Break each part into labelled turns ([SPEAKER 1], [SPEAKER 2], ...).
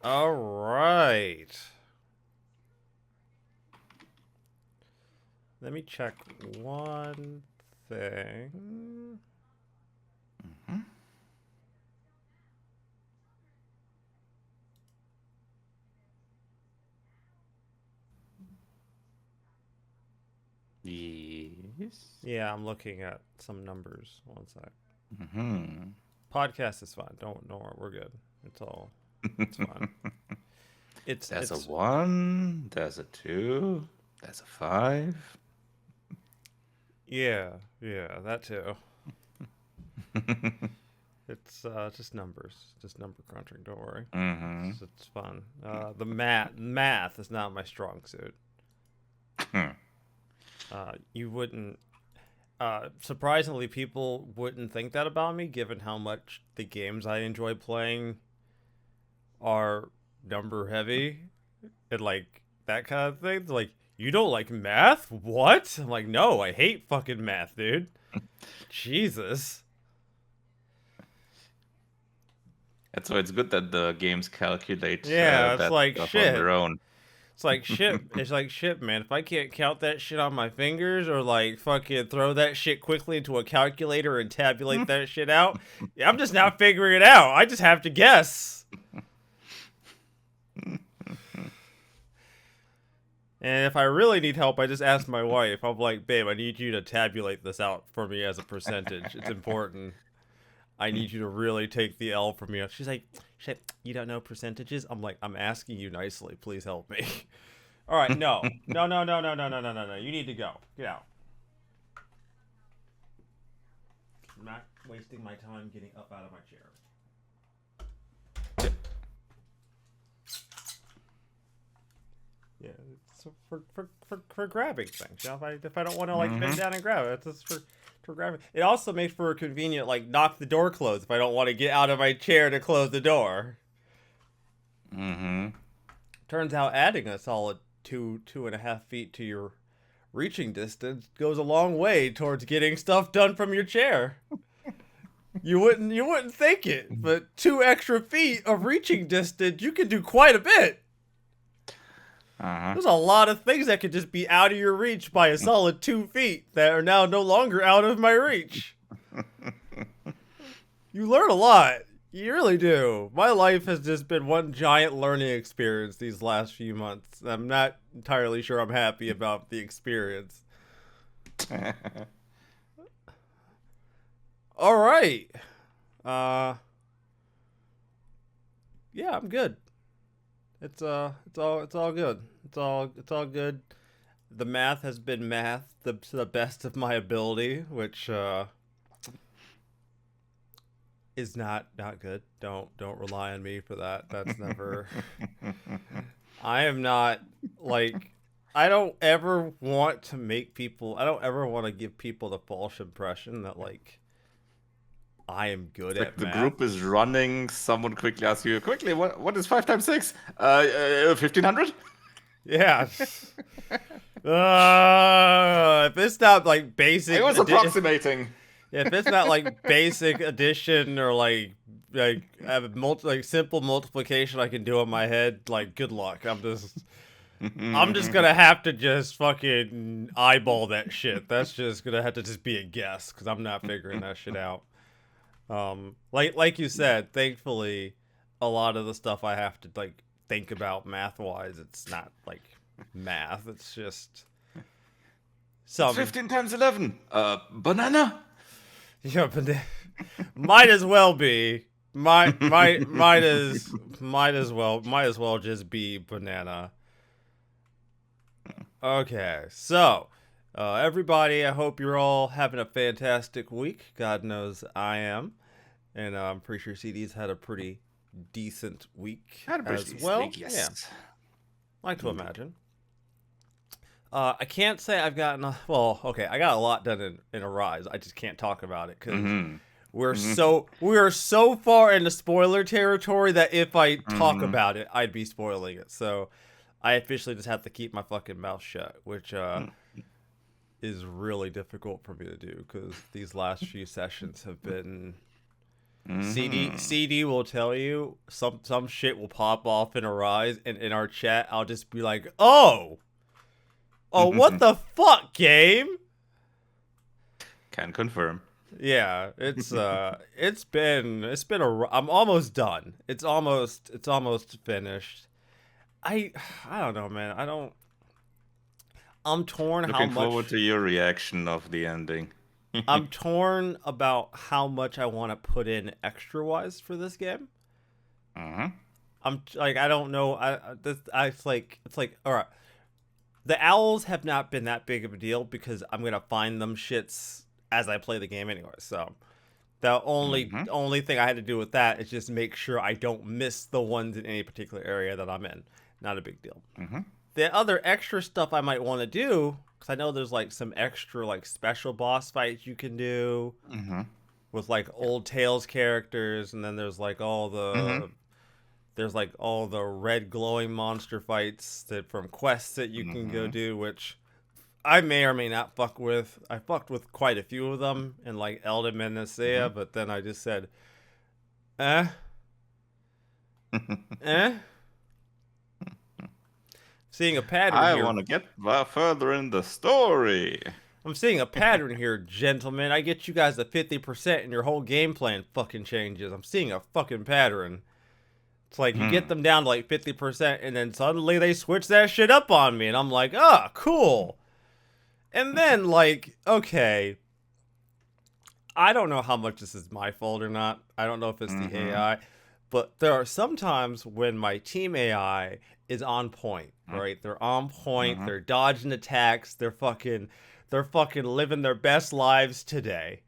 [SPEAKER 1] All right. Let me check one thing.
[SPEAKER 2] Hmm. Yes.
[SPEAKER 1] Yeah, I'm looking at some numbers. One sec.
[SPEAKER 2] Hmm.
[SPEAKER 1] Podcast is fine. Don't worry. We're good. It's fine. It's
[SPEAKER 2] There's a
[SPEAKER 1] it's
[SPEAKER 2] 1, there's a 2, there's a 5.
[SPEAKER 1] yeah, that too. It's just numbers, just number crunching. Don't worry.
[SPEAKER 2] Mm-hmm.
[SPEAKER 1] It's fun. The math is not my strong suit. You wouldn't. Surprisingly, people wouldn't think that about me, given how much the games I enjoy playing are number heavy and like that kind of thing. Like, you don't like math? What? I'm like, no, I hate fucking math, dude. Jesus.
[SPEAKER 2] And so it's good that the games calculate
[SPEAKER 1] Yeah, it's
[SPEAKER 2] that
[SPEAKER 1] like
[SPEAKER 2] stuff on their
[SPEAKER 1] shit.
[SPEAKER 2] own.
[SPEAKER 1] It's like shit. It's like shit, man. If I can't count that shit on my fingers or like fucking throw that shit quickly into a calculator and tabulate that shit out, yeah, I'm just now figuring it out. I just have to guess. And if I really need help, I just ask my wife. I'm like, babe, I need you to tabulate this out for me as a percentage. It's important. I need you to really take the L from me. She's like, shit, you don't know percentages? I'm like, I'm asking you nicely. Please help me. All right, no. No, no, no, no, no, no, no, no, no. You need to go. Get out. I'm not wasting my time getting up out of my chair. Yeah, it's for grabbing things. You know, if I don't want to like bend
[SPEAKER 2] Mm-hmm.
[SPEAKER 1] down and grab it, it's just for grabbing. It also makes for a convenient like knock the door closed if I don't want to get out of my chair to close the door.
[SPEAKER 2] Mm-hmm.
[SPEAKER 1] Turns out adding a solid 2.5 feet to your reaching distance goes a long way towards getting stuff done from your chair. You wouldn't think it, but 2 extra feet of reaching distance, you can do quite a bit.
[SPEAKER 2] Uh-huh.
[SPEAKER 1] There's a lot of things that could just be out of your reach by a solid 2 feet that are now no longer out of my reach. You learn a lot. You really do. My life has just been one giant learning experience these last few months. I'm not entirely sure I'm happy about the experience. All right. Uh yeah, I'm good. It's all good. It's all good. The math has been math to the best of my ability, which is not good. Don't rely on me for that. That's never. I am not like. I don't ever want to make people. I don't ever want to give people the false impression that like I am good
[SPEAKER 2] Like
[SPEAKER 1] at
[SPEAKER 2] the
[SPEAKER 1] math.
[SPEAKER 2] group is running, someone quickly asks you, quickly, what is 5 times 6? 1500?
[SPEAKER 1] Yeah. If it's not like
[SPEAKER 2] I
[SPEAKER 1] basic,
[SPEAKER 2] was approximating.
[SPEAKER 1] if it's not like basic addition or like like simple multiplication I can do in my head, like good luck. I'm just gonna have to just fucking eyeball that shit. That's just gonna have to just be a guess because I'm not figuring that shit out. Like you said, thankfully, a lot of the stuff I have to like think about math wise, it's not like math. It's just
[SPEAKER 2] What's
[SPEAKER 1] some
[SPEAKER 2] 15 times 11? Banana?
[SPEAKER 1] yeah, but might as well be. Might as well just be banana. Okay, so everybody, I hope you're all having a fantastic week. God knows I am, and I'm pretty sure CD's had a pretty decent week
[SPEAKER 2] Had a pretty
[SPEAKER 1] as
[SPEAKER 2] decent
[SPEAKER 1] well.
[SPEAKER 2] week,
[SPEAKER 1] Yeah,
[SPEAKER 2] yes.
[SPEAKER 1] like to
[SPEAKER 2] Indeed.
[SPEAKER 1] imagine. I can't say I've gotten well. Okay, I got a lot done in a rise. I just can't talk about it because
[SPEAKER 2] Mm-hmm.
[SPEAKER 1] we're
[SPEAKER 2] Mm-hmm.
[SPEAKER 1] so far into spoiler territory that if I talk
[SPEAKER 2] Mm-hmm.
[SPEAKER 1] about it, I'd be spoiling it. So I officially just have to keep my fucking mouth shut, which is really difficult for me to do because these last few sessions have been CD will tell you some shit will pop off in our eyes, and in our chat, I'll just be like, oh, what the fuck, game?
[SPEAKER 2] Can confirm.
[SPEAKER 1] Yeah, it's been I'm almost done. It's almost finished. I don't know, man. I'm torn how
[SPEAKER 2] Looking forward
[SPEAKER 1] much
[SPEAKER 2] to your reaction of the ending.
[SPEAKER 1] I'm torn about how much I want to put in extra wise for this game. I'm like, I don't know. It's like all right. The owls have not been that big of a deal because I'm gonna find them shits as I play the game anyway. So the only thing I had to do with that is just make sure I don't miss the ones in any particular area that I'm in. Not a big deal. The other extra stuff I might want to do, because I know there's like some extra like special boss fights you can do with like old Tales characters, and then there's like all the red glowing monster fights that from quests that you can go do, which I may or may not fuck with. I fucked with quite a few of them in like Elden Ring, but then I just said, eh. Seeing a pattern
[SPEAKER 2] I
[SPEAKER 1] here.
[SPEAKER 2] want to get further in the story.
[SPEAKER 1] I'm seeing a pattern here, gentlemen. I get you guys to 50% and your whole game plan fucking changes. I'm seeing a fucking pattern. It's like you get them down to like 50% and then suddenly they switch that shit up on me. And I'm like, ah, cool. And then like, okay. I don't know how much this is my fault or not. I don't know if it's the AI. But there are some times when my team AI is on point, right? They're on point. They're dodging attacks. They're fucking living their best lives today.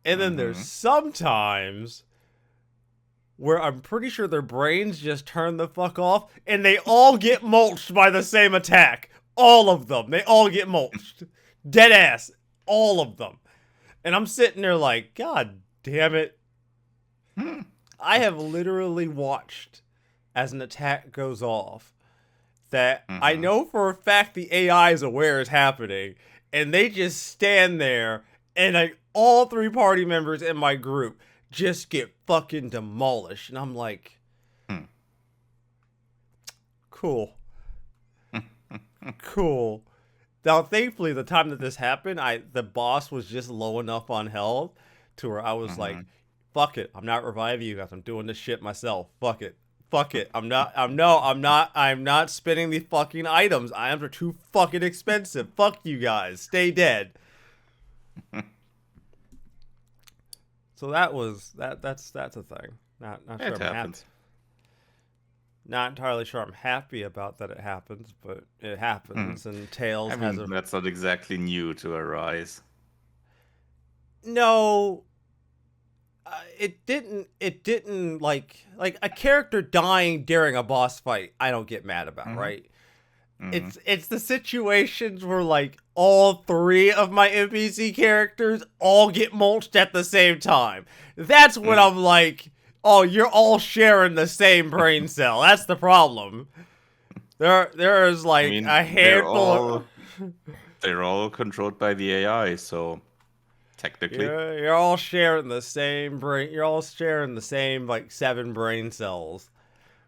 [SPEAKER 1] And then there's sometimes where I'm pretty sure their brains just turn the fuck off and they all get mulched by the same attack. All of them. They all get mulched. Dead ass. All of them. And I'm sitting there like, God damn it. I have literally watched as an attack goes off that I know for a fact the AI is aware is happening, and they just stand there, and like all three party members in my group just get fucking demolished, and I'm like, cool. Cool. Now, thankfully, the time that this happened, the boss was just low enough on health to where I was like, fuck it. I'm not reviving you guys. I'm doing this shit myself. Fuck it. Fuck it. I'm not spending the fucking items. Items are too fucking expensive. Fuck you guys. Stay dead. So that's a thing. Not sure
[SPEAKER 2] It happens.
[SPEAKER 1] Not entirely sure I'm happy about that it happens, but it happens, and Tails has a...
[SPEAKER 2] That's not exactly new to Arise.
[SPEAKER 1] No, it didn't like a character dying during a boss fight. I don't get mad about, right? It's the situations where like all three of my NPC characters all get mulched at the same time. That's when I'm like, oh, you're all sharing the same brain cell. That's the problem. There is like a handful.
[SPEAKER 2] They're all controlled by the AI, so technically,
[SPEAKER 1] you're all sharing the same brain. You're all sharing the same like 7 brain cells.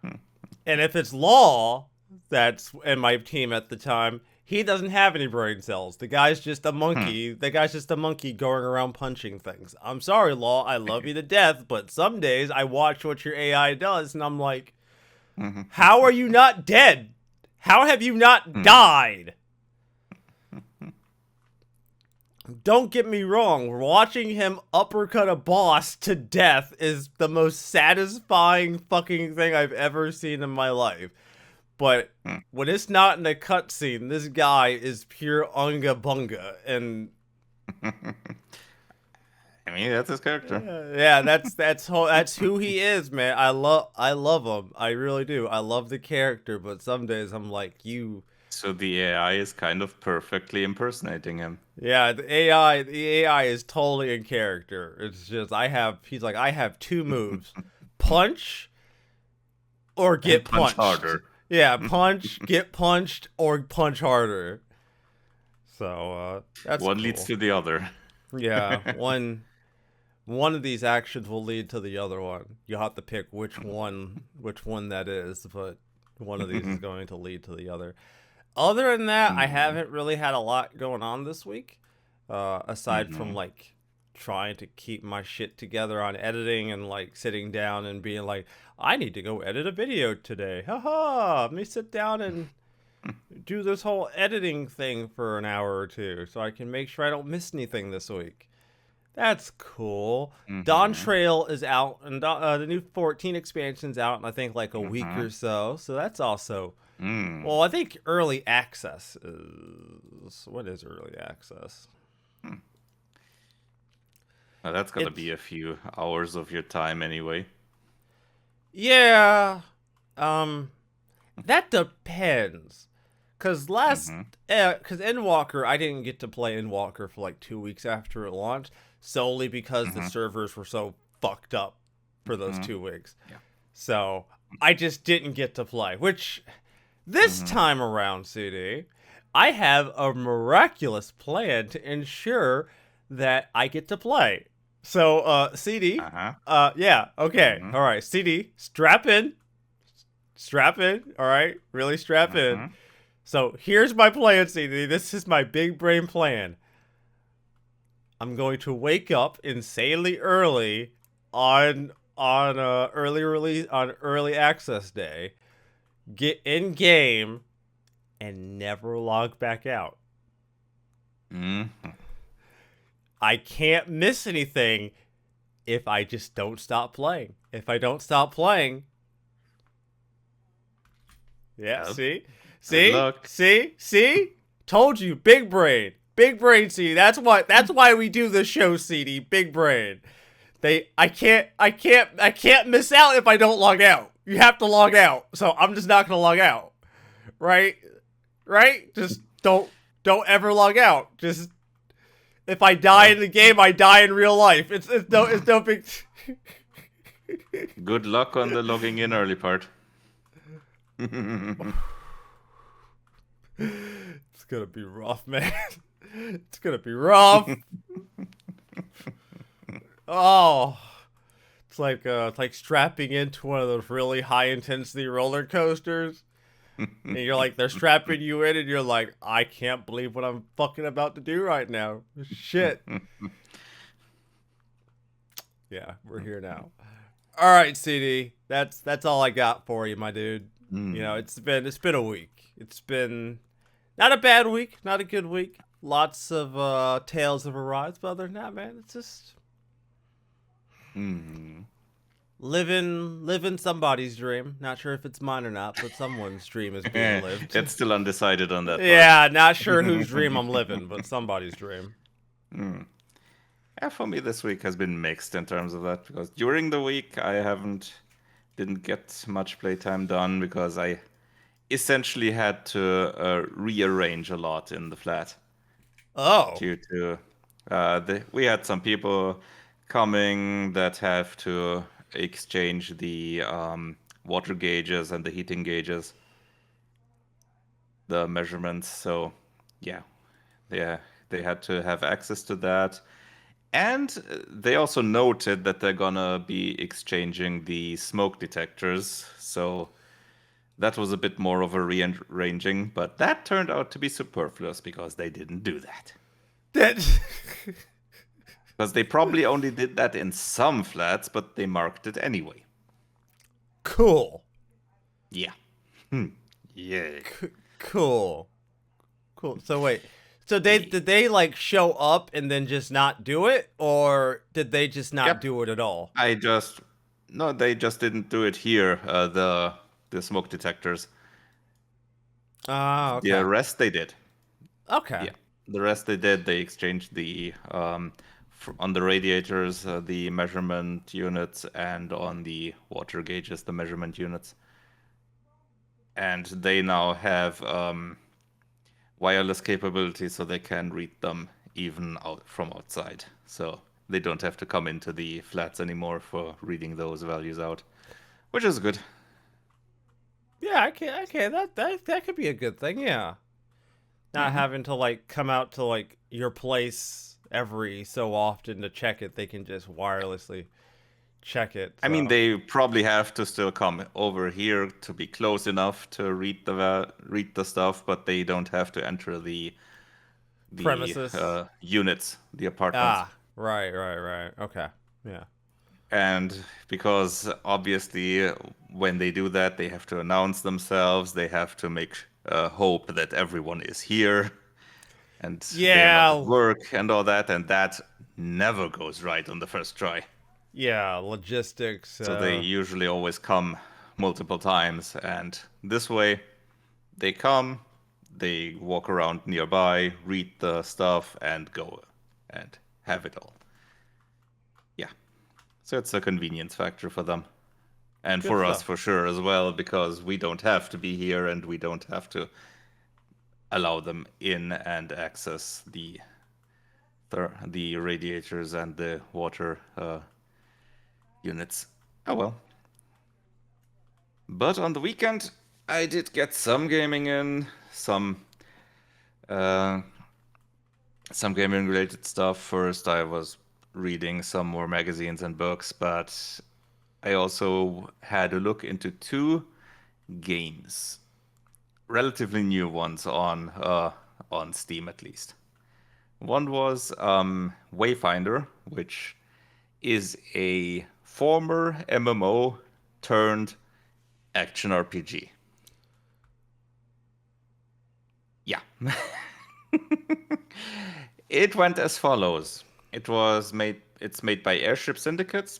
[SPEAKER 1] And if it's Law that's in my team at the time, he doesn't have any brain cells. The guy's just a monkey. The guy's just a monkey going around punching things. I'm sorry, Law. I love you to death, but some days I watch what your AI does, and I'm like, how are you not dead? How have you not died? Don't get me wrong. Watching him uppercut a boss to death is the most satisfying fucking thing I've ever seen in my life. But when it's not in a cutscene, this guy is pure unga bunga, and
[SPEAKER 2] I mean that's his character.
[SPEAKER 1] Yeah, that's who he is, man. I love him. I really do. I love the character, but some days I'm like, you.
[SPEAKER 2] So the AI is kind of perfectly impersonating him.
[SPEAKER 1] Yeah, the AI is totally in character. It's just he's like, I have 2 moves: punch or get punched.
[SPEAKER 2] Harder.
[SPEAKER 1] Yeah, punch, get punched, or punch harder. So that's
[SPEAKER 2] one
[SPEAKER 1] cool.
[SPEAKER 2] leads to the other.
[SPEAKER 1] Yeah, one one of these actions will lead to the other one. You'll have to pick which one that is, but one of these is going to lead to the other. Other than that, I haven't really had a lot going on this week, aside from like trying to keep my shit together on editing and like sitting down and being like, I need to go edit a video today. Haha, let me sit down and do this whole editing thing for an hour or two so I can make sure I don't miss anything this week. That's cool. Dawn Trail is out, and the new 14 expansion's out in I think like a week or so. So that's also, well, I think early access is, what is early access?
[SPEAKER 2] Now that's gonna be a few hours of your time anyway.
[SPEAKER 1] Yeah, that depends. Cause cause Endwalker, I didn't get to play Endwalker for like 2 weeks after it launched, solely because the servers were so fucked up for those 2 weeks.
[SPEAKER 2] Yeah.
[SPEAKER 1] So I just didn't get to play. Which this time around, CD, I have a miraculous plan to ensure that I get to play. So CD, yeah, okay, all right, CD, strap in, all right, really strap in. So here's my plan, CD. This is my big brain plan. I'm going to wake up insanely early on early access day, get in game, and never log back out. I can't miss anything if I just don't stop playing. If I don't stop playing, yeah, see? Told you, big brain, CD. That's why we do this show, CD. Big brain. I can't miss out if I don't log out. You have to log out, so I'm just not gonna log out, right? Just don't ever log out. Just if I die in the game, I die in real life. It's no big.
[SPEAKER 2] Good luck on the logging in early part.
[SPEAKER 1] It's gonna be rough, man. It's gonna be rough. Oh, it's like strapping into one of those really high intensity roller coasters, and you're like, they're strapping you in, and you're like, I can't believe what I'm fucking about to do right now. Shit. Yeah, we're here now. All right, CD. That's all I got for you, my dude. You know, it's been a week. It's been not a bad week, not a good week. Lots of tales of arise, but other than that, man, it's just living somebody's dream. Not sure if it's mine or not, but someone's dream is being lived.
[SPEAKER 2] It's still undecided on that part.
[SPEAKER 1] Yeah, not sure whose dream I'm living, but somebody's dream.
[SPEAKER 2] Yeah, for me this week has been mixed in terms of that, because during the week I didn't get much playtime done because I essentially had to rearrange a lot in the flat.
[SPEAKER 1] Oh.
[SPEAKER 2] Due to we had some people coming that have to exchange the water gauges and the heating gauges, the measurements. So yeah, they had to have access to that. And they also noted that they're gonna be exchanging the smoke detectors. So that was a bit more of a rearranging, but that turned out to be superfluous because they didn't do that. Because they probably only did that in some flats, but they marked it anyway.
[SPEAKER 1] Cool.
[SPEAKER 2] Yeah. Yeah.
[SPEAKER 1] Cool. So wait. So did they like show up and then just not do it, or did they just not do it at all?
[SPEAKER 2] They just didn't do it here. The smoke detectors.
[SPEAKER 1] Okay.
[SPEAKER 2] The rest they did.
[SPEAKER 1] Okay.
[SPEAKER 2] Yeah, the rest they did. They exchanged the on the radiators the measurement units, and on the water gauges the measurement units. And they now have wireless capability, so they can read them even out from outside. So they don't have to come into the flats anymore for reading those values out, which is good.
[SPEAKER 1] Yeah, okay, that could be a good thing, yeah. Not having to like come out to like your place every so often to check it. They can just wirelessly check it.
[SPEAKER 2] I mean,
[SPEAKER 1] So
[SPEAKER 2] they probably have to still come over here to be close enough to read the stuff, but they don't have to enter the
[SPEAKER 1] premises.
[SPEAKER 2] units, the apartments.
[SPEAKER 1] Ah, right. Okay, yeah.
[SPEAKER 2] And because obviously, when they do that, they have to announce themselves. They have to make hope that everyone is here and they are not at
[SPEAKER 1] Yeah,
[SPEAKER 2] work and all that. And that never goes right on the first try.
[SPEAKER 1] yeah. Logistics.
[SPEAKER 2] So they usually always come multiple times. And this way, they come, they walk around nearby, read the stuff, and go and have it all. Yeah. So it's a convenience factor for them. And
[SPEAKER 1] Good
[SPEAKER 2] for us,
[SPEAKER 1] stuff.
[SPEAKER 2] for sure, as well, because we don't have to be here and we don't have to allow them in and access the radiators and the water units. Oh well. But on the weekend, I did get some gaming in, uh, some gaming related stuff. First, I was reading some more magazines and books, but I also had a look into two games, relatively new ones on Steam at least. One was Wayfinder, which is a former MMO turned action RPG. Yeah. It went as follows. It's made by Airship Syndicates,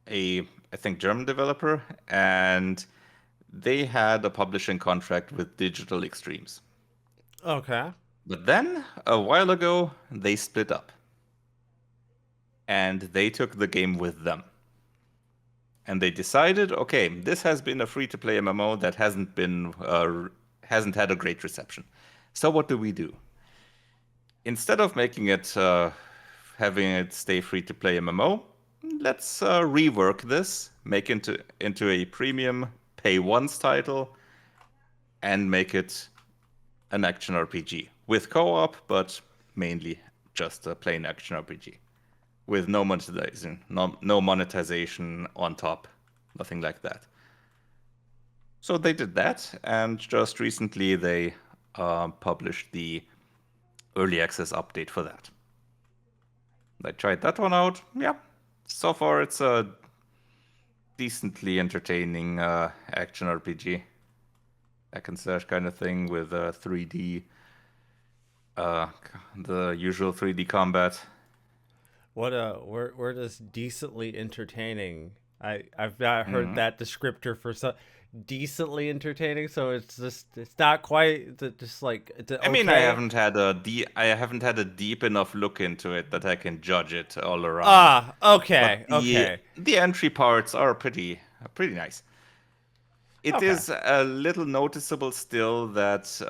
[SPEAKER 2] I think German developer, and they had a publishing contract with Digital Extremes.
[SPEAKER 1] Okay.
[SPEAKER 2] But then a while ago they split up. And they took the game with them. And they decided, okay, this has been a free-to-play MMO that hasn't had a great reception. So what do? Instead of making it having it stay free-to-play MMO, let's rework this, make it into a premium pay once title, and make it an action RPG with co-op, but mainly just a plain action RPG with no monetization on top, nothing like that. So they did that, and just recently they published the early access update for that. I tried that one out. Yeah, so far it's a decently entertaining action RPG, hack and slash kind of thing with 3D, the usual 3D combat.
[SPEAKER 1] What where does decently entertaining? I've not heard that descriptor for some decently entertaining. So it's not quite just like it's
[SPEAKER 2] I mean, I
[SPEAKER 1] okay.
[SPEAKER 2] haven't had a deep enough look into it that I can judge it all around.
[SPEAKER 1] Ah,
[SPEAKER 2] But
[SPEAKER 1] okay,
[SPEAKER 2] the
[SPEAKER 1] okay,
[SPEAKER 2] the entry parts are pretty nice. It
[SPEAKER 1] okay.
[SPEAKER 2] is a little noticeable still that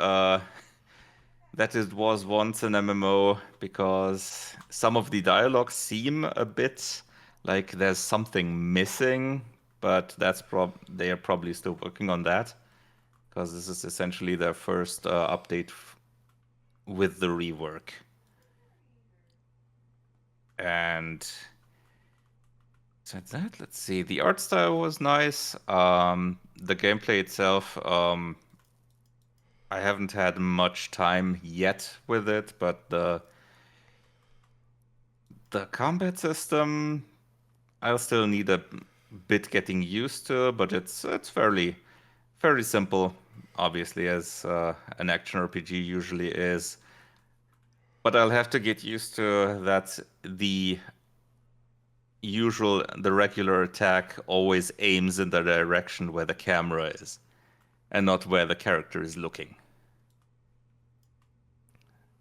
[SPEAKER 2] it was once an MMO because some of the dialogues seem a bit like there's something missing, but they are probably still working on that because this is essentially their first update with the rework. And so that, let's see, the art style was nice. The gameplay itself, I haven't had much time yet with it, but the combat system, I'll still need a bit getting used to, but it's fairly simple, obviously, as an action RPG usually is. But I'll have to get used to that the regular attack always aims in the direction where the camera is and not where the character is looking.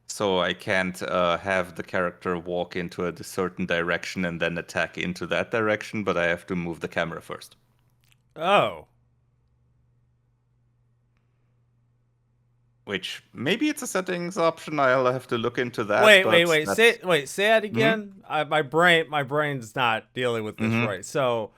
[SPEAKER 2] So I can't have the character walk into a certain direction and then attack into that direction, but I have to move the camera first.
[SPEAKER 1] Oh,
[SPEAKER 2] Which maybe it's a settings option. I'll have to look into that, but
[SPEAKER 1] wait.
[SPEAKER 2] that's
[SPEAKER 1] Say that
[SPEAKER 2] hmm
[SPEAKER 1] again. My brain's not dealing with this
[SPEAKER 2] hmm
[SPEAKER 1] right. So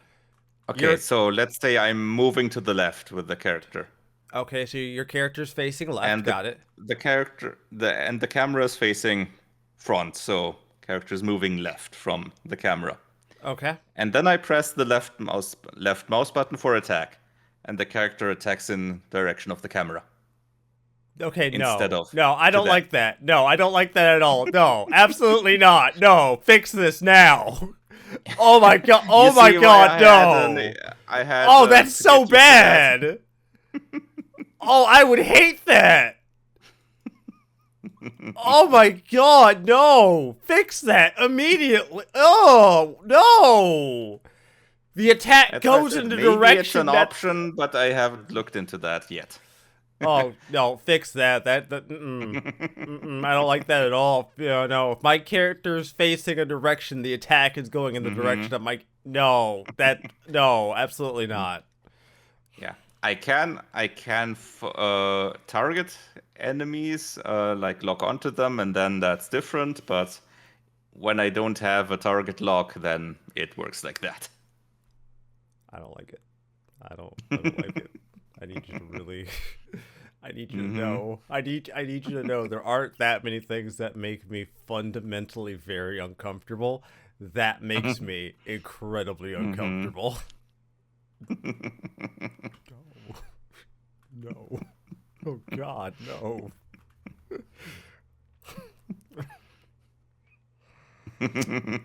[SPEAKER 2] Okay,
[SPEAKER 1] you're
[SPEAKER 2] so let's say I'm moving to the left with the character.
[SPEAKER 1] okay. So your character's facing left.
[SPEAKER 2] And
[SPEAKER 1] Got it.
[SPEAKER 2] the camera is facing front, so character is moving left from the camera.
[SPEAKER 1] Okay.
[SPEAKER 2] And then I press the left mouse button for attack, and the character attacks in direction of the camera
[SPEAKER 1] Okay,
[SPEAKER 2] instead
[SPEAKER 1] no.
[SPEAKER 2] of
[SPEAKER 1] No, I
[SPEAKER 2] to
[SPEAKER 1] don't
[SPEAKER 2] them.
[SPEAKER 1] like that. No, I don't like that at all. No, absolutely not. No, fix this now. Oh my god.
[SPEAKER 2] You
[SPEAKER 1] Oh my
[SPEAKER 2] see why
[SPEAKER 1] god, no.
[SPEAKER 2] I had
[SPEAKER 1] Oh, that's
[SPEAKER 2] to
[SPEAKER 1] so
[SPEAKER 2] get used to that.
[SPEAKER 1] bad. Oh, I would hate that. Oh my god, no. Fix that immediately. Oh, no. The attack
[SPEAKER 2] That's why I
[SPEAKER 1] goes
[SPEAKER 2] said
[SPEAKER 1] in the
[SPEAKER 2] maybe it's
[SPEAKER 1] direction
[SPEAKER 2] an
[SPEAKER 1] that.
[SPEAKER 2] option, but I haven't looked into that yet.
[SPEAKER 1] Oh no, fix that. I don't like that at all. No. If my character's facing a direction, the attack is going in the direction of my. No, absolutely not.
[SPEAKER 2] Yeah, I can target enemies, like lock onto them, and then that's different. But when I don't have a target lock, then it works like that.
[SPEAKER 1] I don't like it. I don't like it. I need you to really. I need you to know. I need you to know there aren't that many things that make me fundamentally very uncomfortable. That makes me incredibly uncomfortable. No. No. Oh god, no.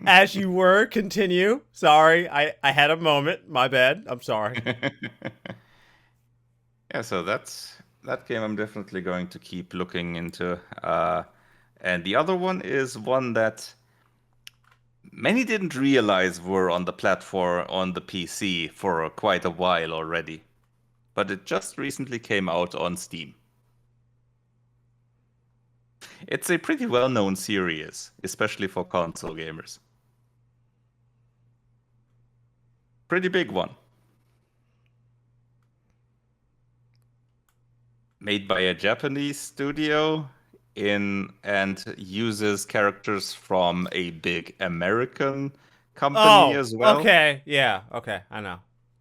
[SPEAKER 1] As you were, continue. Sorry, I had a moment. My bad. I'm sorry.
[SPEAKER 2] Yeah, so that game I'm definitely going to keep looking into. And the other one is one that many didn't realize were on the platform on the PC for quite a while already. But it just recently came out on Steam. It's a pretty well-known series, especially for console gamers. Pretty big one. Made by a Japanese studio and uses characters from a big American company
[SPEAKER 1] Oh,
[SPEAKER 2] as well.
[SPEAKER 1] okay. Yeah, okay. I know.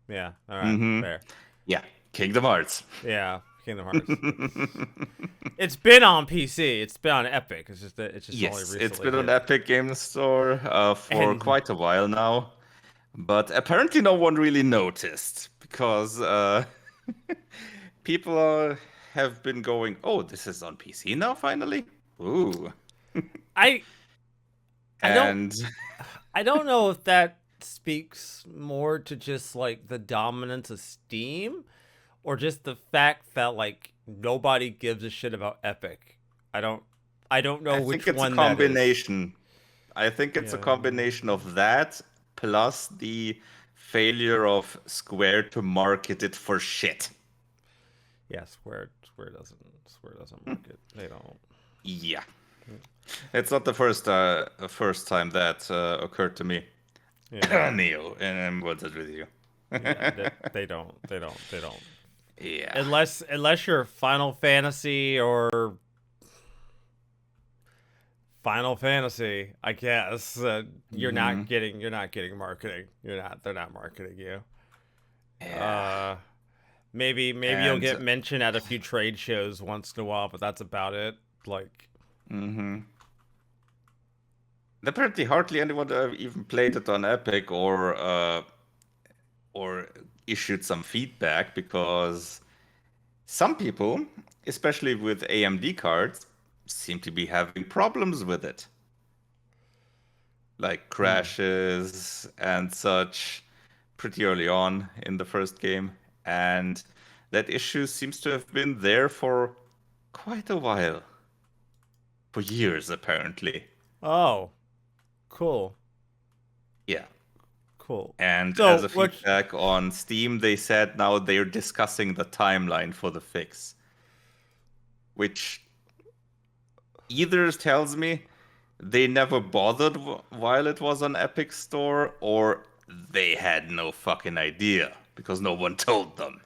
[SPEAKER 1] Yeah, all right. Fair.
[SPEAKER 2] Yeah, Kingdom Hearts.
[SPEAKER 1] Yeah, Kingdom Hearts. It's been on PC. It's been on Epic. It's just only
[SPEAKER 2] Yes,
[SPEAKER 1] recently
[SPEAKER 2] it's been on
[SPEAKER 1] hit.
[SPEAKER 2] Epic Games Store for
[SPEAKER 1] And
[SPEAKER 2] quite a while now, but apparently no one really noticed because have been going, "Oh, this is on PC now, finally." Ooh,
[SPEAKER 1] I don't
[SPEAKER 2] and
[SPEAKER 1] I don't know if that speaks more to just like the dominance of Steam or just the fact that like nobody gives a shit about Epic. I don't know
[SPEAKER 2] I
[SPEAKER 1] which
[SPEAKER 2] think it's a
[SPEAKER 1] one that is.
[SPEAKER 2] combination. I think it's a
[SPEAKER 1] Yeah.
[SPEAKER 2] combination of that plus the failure of Square to market it for shit.
[SPEAKER 1] Yeah, Square doesn't market. They don't.
[SPEAKER 2] Yeah. It's not the first time that occurred to me.
[SPEAKER 1] Yeah.
[SPEAKER 2] Neo, and I'm what's it with you?
[SPEAKER 1] Yeah, they don't.
[SPEAKER 2] Yeah.
[SPEAKER 1] Unless you're Final Fantasy or Final Fantasy, I guess you're not getting marketing. They're not marketing you.
[SPEAKER 2] Yeah.
[SPEAKER 1] Maybe you'll get mentioned at a few trade shows once in a while, but that's about it. Like.
[SPEAKER 2] Apparently, hardly anyone even played it on Epic or issued some feedback because some people, especially with AMD cards, seem to be having problems with it. Like crashes and such pretty early on in the first game. And that issue seems to have been there for quite a while. For years, apparently.
[SPEAKER 1] Oh, cool.
[SPEAKER 2] Yeah.
[SPEAKER 1] Cool.
[SPEAKER 2] And
[SPEAKER 1] So,
[SPEAKER 2] as a feedback on Steam, they said now they're discussing the timeline for the fix. Which either tells me they never bothered while it was on Epic Store, or they had no fucking idea because no one told them.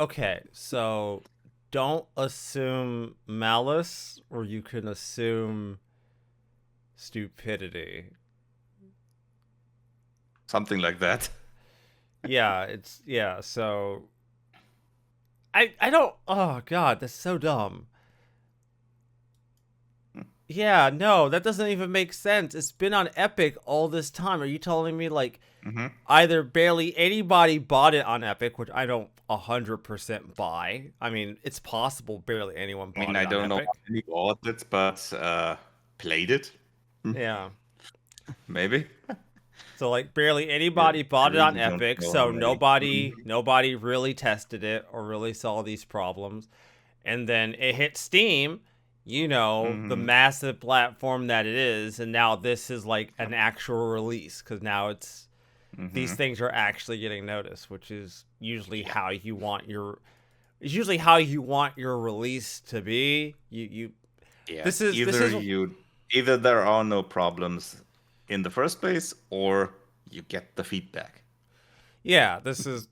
[SPEAKER 1] okay, so don't assume malice, or you can assume stupidity.
[SPEAKER 2] Something like that.
[SPEAKER 1] Yeah, so I don't, oh god, that's so dumb. Yeah, no, that doesn't even make sense. It's been on Epic all this time. Are you telling me like
[SPEAKER 2] Hmm.
[SPEAKER 1] either barely anybody bought it on Epic, which I don't 100% buy. I mean, it's possible barely anyone
[SPEAKER 2] I mean,
[SPEAKER 1] bought it
[SPEAKER 2] I
[SPEAKER 1] on
[SPEAKER 2] don't know how
[SPEAKER 1] Epic.
[SPEAKER 2] many bought it, but played it. Hmm,
[SPEAKER 1] Yeah.
[SPEAKER 2] maybe.
[SPEAKER 1] So like barely
[SPEAKER 2] Yeah,
[SPEAKER 1] anybody
[SPEAKER 2] I
[SPEAKER 1] bought it on
[SPEAKER 2] really don't
[SPEAKER 1] Epic,
[SPEAKER 2] know how
[SPEAKER 1] so
[SPEAKER 2] many.
[SPEAKER 1] nobody really tested it or really saw these problems. And then it hit Steam, the
[SPEAKER 2] Hmm.
[SPEAKER 1] massive platform that it is, and now this is like an actual release cuz now these
[SPEAKER 2] Hmm.
[SPEAKER 1] things are actually getting noticed, which is usually
[SPEAKER 2] Yeah.
[SPEAKER 1] how you want your release to be. You
[SPEAKER 2] Yeah.
[SPEAKER 1] this is
[SPEAKER 2] Either there are no problems in the first place, or you get the feedback.
[SPEAKER 1] yeah, this is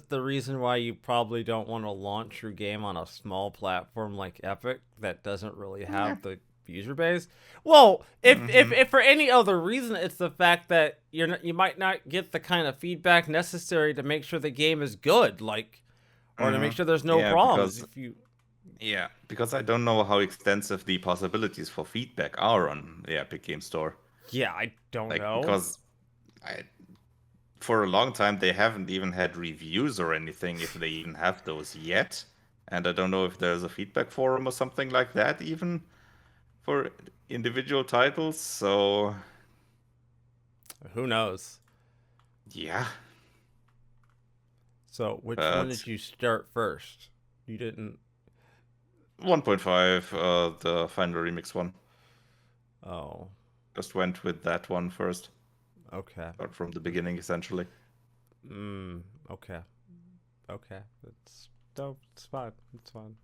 [SPEAKER 1] the reason why you probably don't want to launch your game on a small platform like Epic that doesn't really
[SPEAKER 2] Yeah.
[SPEAKER 1] have the user base. Well,
[SPEAKER 2] Hmm.
[SPEAKER 1] if for any other reason, it's the fact that you might not get the kind of feedback necessary to make sure the game is good, like, or to
[SPEAKER 2] Hmm.
[SPEAKER 1] make sure there's no
[SPEAKER 2] Yeah,
[SPEAKER 1] problems.
[SPEAKER 2] because
[SPEAKER 1] If you
[SPEAKER 2] I don't know how extensive the possibilities for feedback are on the Epic Game Store.
[SPEAKER 1] Yeah, I don't
[SPEAKER 2] Like,
[SPEAKER 1] know.
[SPEAKER 2] because I for a long time they haven't even had reviews or anything, if they even have those yet. And I don't know if there's a feedback forum or something like that even for individual titles. So
[SPEAKER 1] Who knows?
[SPEAKER 2] yeah,
[SPEAKER 1] So, which one
[SPEAKER 2] but
[SPEAKER 1] did you start first? You didn't.
[SPEAKER 2] 1.5, the final remix one,
[SPEAKER 1] Oh,
[SPEAKER 2] just went with that one first,
[SPEAKER 1] okay.
[SPEAKER 2] start from the beginning essentially.
[SPEAKER 1] Mm, okay. Okay. It's dope. It's fine. It's fine.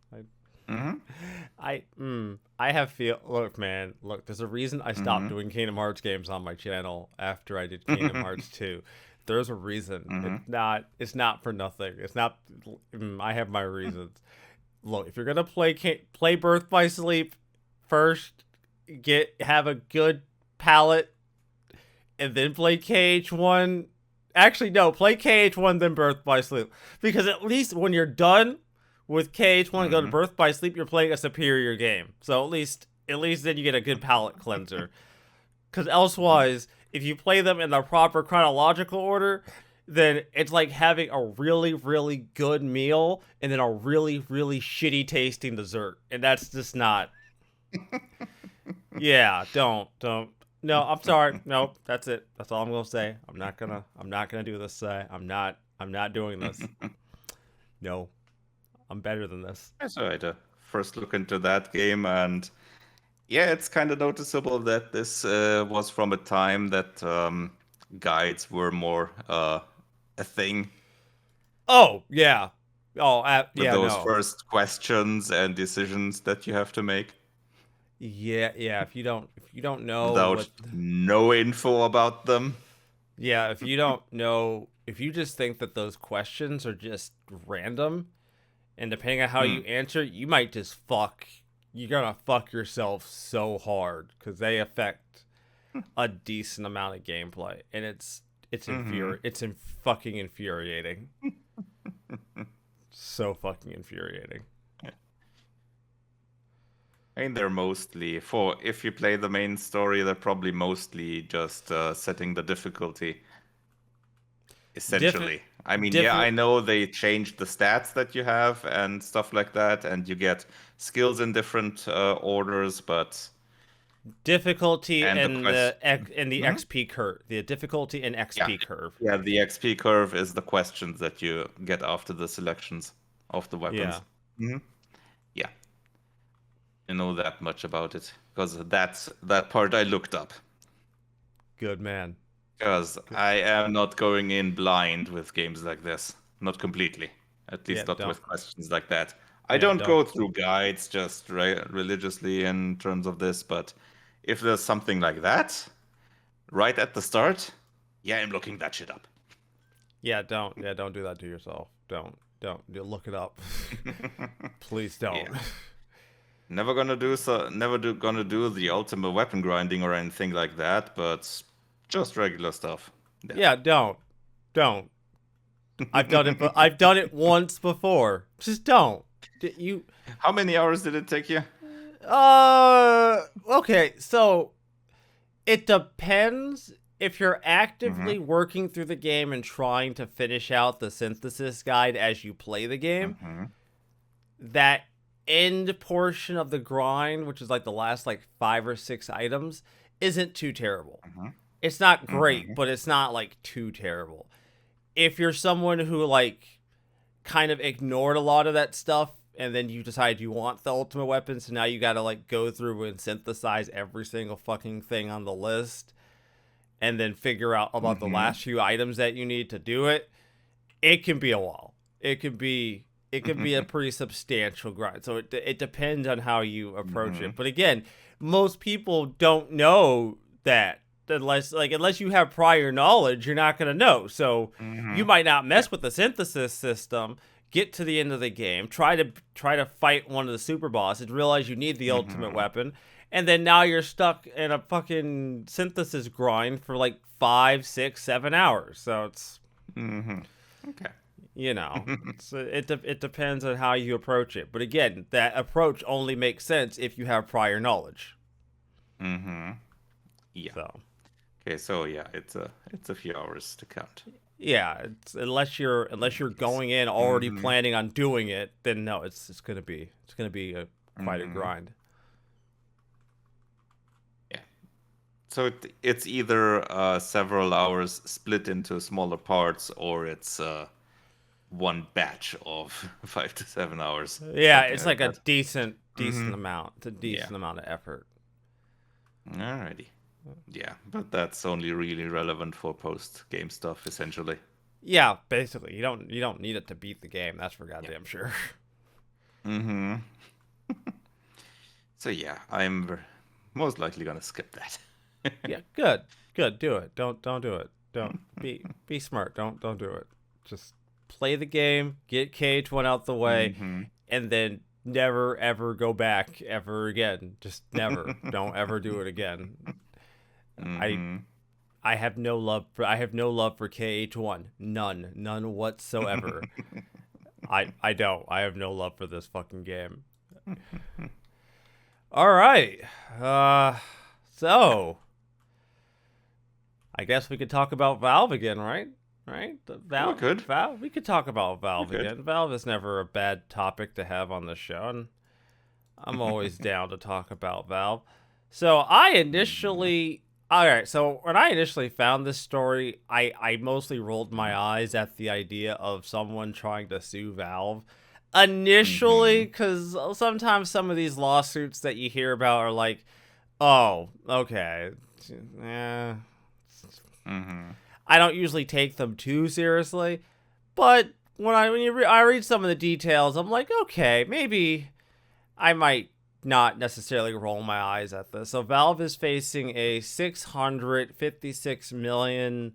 [SPEAKER 2] Hmm.
[SPEAKER 1] I have feel. Look, man. Look, there's a reason I stopped
[SPEAKER 2] Hmm.
[SPEAKER 1] doing Kingdom Hearts games on my channel after I did Kingdom Hearts 2. There's a reason.
[SPEAKER 2] Hmm.
[SPEAKER 1] It's not for nothing. It's not. I have my reasons. Look, if you're gonna play Birth by Sleep first, have a good palette, and then play KH1. Actually, no, play KH1 then Birth by Sleep, because at least when you're done with KH1 and go to
[SPEAKER 2] Hmm.
[SPEAKER 1] Birth by Sleep, you're playing a superior game. So at least then you get a good palette cleanser. Because elsewise, if you play them in the proper chronological order, then it's like having a really, really good meal and then a really, really shitty tasting dessert. And that's just not. Yeah, don't. No, I'm sorry. Nope, that's it. That's all I'm gonna say. I'm not gonna do this. I'm not doing this. No, I'm better than this.
[SPEAKER 2] So I had a first look into that game, and yeah, it's kind of noticeable that this was from a time that guides were more a thing,
[SPEAKER 1] Oh yeah. Oh
[SPEAKER 2] with
[SPEAKER 1] yeah.
[SPEAKER 2] those
[SPEAKER 1] No.
[SPEAKER 2] first questions and decisions that you have to make
[SPEAKER 1] Yeah, yeah. If you don't know
[SPEAKER 2] without
[SPEAKER 1] what
[SPEAKER 2] no info about them.
[SPEAKER 1] Yeah, if you don't know, if you just think that those questions are just random, and depending on how you
[SPEAKER 2] Hmm.
[SPEAKER 1] answer, you might just you're gonna fuck yourself so hard because they affect a decent amount of gameplay, and
[SPEAKER 2] Hmm.
[SPEAKER 1] fucking infuriating, so fucking infuriating.
[SPEAKER 2] I mean, they're mostly for if you play the main story, they're probably mostly just setting the difficulty.
[SPEAKER 1] Different,
[SPEAKER 2] Essentially. I mean, yeah, I
[SPEAKER 1] different
[SPEAKER 2] know they changed the stats that you have and stuff like that, and you get skills in different orders, but
[SPEAKER 1] difficulty
[SPEAKER 2] and the
[SPEAKER 1] and
[SPEAKER 2] quest.
[SPEAKER 1] the
[SPEAKER 2] Mhm.
[SPEAKER 1] XP curve, the difficulty and
[SPEAKER 2] Yeah,
[SPEAKER 1] XP curve.
[SPEAKER 2] yeah, the XP curve is the questions that you get after the selections of the
[SPEAKER 1] Yeah,
[SPEAKER 2] weapons. Hmm. Yeah, I know that much about it because that's that part I looked up.
[SPEAKER 1] good man.
[SPEAKER 2] Because
[SPEAKER 1] Good.
[SPEAKER 2] I am not going in blind with games like this. Not completely. At
[SPEAKER 1] Yeah,
[SPEAKER 2] least not
[SPEAKER 1] don't.
[SPEAKER 2] with questions like that. I
[SPEAKER 1] Yeah,
[SPEAKER 2] don't
[SPEAKER 1] don't.
[SPEAKER 2] go through guides just religiously in terms of this, but if there's something like that right at the start, yeah, I'm looking that shit up.
[SPEAKER 1] Yeah, don't. Yeah, don't do that to yourself. Don't. Look it up. Please don't.
[SPEAKER 2] Yeah. Never gonna do the ultimate weapon grinding or anything like that, but just regular stuff. Yeah.
[SPEAKER 1] Yeah, don't. I've done it once before. Just don't. You
[SPEAKER 2] How many hours did it take you?
[SPEAKER 1] Okay, so it depends. If you're
[SPEAKER 2] Mm-hmm.
[SPEAKER 1] actively working through the game and trying to finish out the synthesis guide as you play the game,
[SPEAKER 2] Mm-hmm.
[SPEAKER 1] that end portion of the grind, which is like the last like 5 or 6 items, isn't too terrible.
[SPEAKER 2] Mm-hmm.
[SPEAKER 1] It's not great,
[SPEAKER 2] Mm-hmm.
[SPEAKER 1] but it's not like too terrible. If you're someone who like kind of ignored a lot of that stuff and then you decide you want the ultimate weapon, so now you gotta like go through and synthesize every single fucking thing on the list and then figure out about the
[SPEAKER 2] Mm-hmm.
[SPEAKER 1] last few items that you need to do it, it can be a while. It can be a pretty substantial grind. So it depends on how you approach
[SPEAKER 2] Mm-hmm.
[SPEAKER 1] it. But again, most people don't know that unless you have prior knowledge, you're not gonna know. So you
[SPEAKER 2] Mm-hmm.
[SPEAKER 1] might not
[SPEAKER 2] Yeah.
[SPEAKER 1] mess with the synthesis system. Get to the end of the game, try to fight one of the super bosses, realize you need the ultimate
[SPEAKER 2] Mm-hmm.
[SPEAKER 1] weapon, and then now you're stuck in a fucking synthesis grind for like 5, 6, 7 hours. So it's
[SPEAKER 2] Mm-hmm. Okay.
[SPEAKER 1] it depends on how you approach it. But again, that approach only makes sense if you have prior knowledge.
[SPEAKER 2] Mm-hmm. Yeah.
[SPEAKER 1] So
[SPEAKER 2] Okay, so yeah, it's a few hours to count.
[SPEAKER 1] yeah, unless you're
[SPEAKER 2] Yes.
[SPEAKER 1] going in already
[SPEAKER 2] Mm-hmm.
[SPEAKER 1] planning on doing it, then no, it's gonna be quite a
[SPEAKER 2] Mm-hmm.
[SPEAKER 1] grind.
[SPEAKER 2] Yeah. So it's either several hours split into smaller parts, or it's one batch of 5 to 7 hours,
[SPEAKER 1] Yeah,
[SPEAKER 2] something
[SPEAKER 1] it's
[SPEAKER 2] like
[SPEAKER 1] like a
[SPEAKER 2] that.
[SPEAKER 1] decent
[SPEAKER 2] Mm-hmm.
[SPEAKER 1] amount. It's a
[SPEAKER 2] Yeah.
[SPEAKER 1] decent amount of effort.
[SPEAKER 2] Alrighty. Yeah, but that's only really relevant for post-game stuff, essentially.
[SPEAKER 1] Yeah, basically, you don't need it to beat the game. That's for
[SPEAKER 2] Yeah.
[SPEAKER 1] goddamn sure.
[SPEAKER 2] Mm-hmm. So yeah, most likely gonna skip that.
[SPEAKER 1] Yeah, good, good. Do it. Don't do it. Don't be smart. Don't do it. Just play the game, get KH1 out the way,
[SPEAKER 2] Mm-hmm.
[SPEAKER 1] and then never ever go back ever again. Just never. Don't ever do it again. I
[SPEAKER 2] Mm-hmm.
[SPEAKER 1] I have no love for KH1. None whatsoever. I don't. I have no love for this fucking game. All right. So I guess we could talk about Valve again, right? Right?
[SPEAKER 2] Yeah, we could.
[SPEAKER 1] Valve. We could talk about
[SPEAKER 2] We
[SPEAKER 1] Valve
[SPEAKER 2] could.
[SPEAKER 1] again. Valve is never a bad topic to have on the show, and I'm always down to talk about Valve. So I
[SPEAKER 2] Mhm.
[SPEAKER 1] initially, all right. So when I initially found this story, I mostly rolled my
[SPEAKER 2] Mhm.
[SPEAKER 1] eyes at the idea of someone trying to sue Valve. Initially,
[SPEAKER 2] Mhm.
[SPEAKER 1] because sometimes some of these lawsuits that you hear about are like, oh, okay, yeah,
[SPEAKER 2] Mhm.
[SPEAKER 1] I don't usually take them too seriously, but I read some of the details, I'm like, okay, maybe I might not necessarily roll my eyes at this. So Valve is facing a 656 million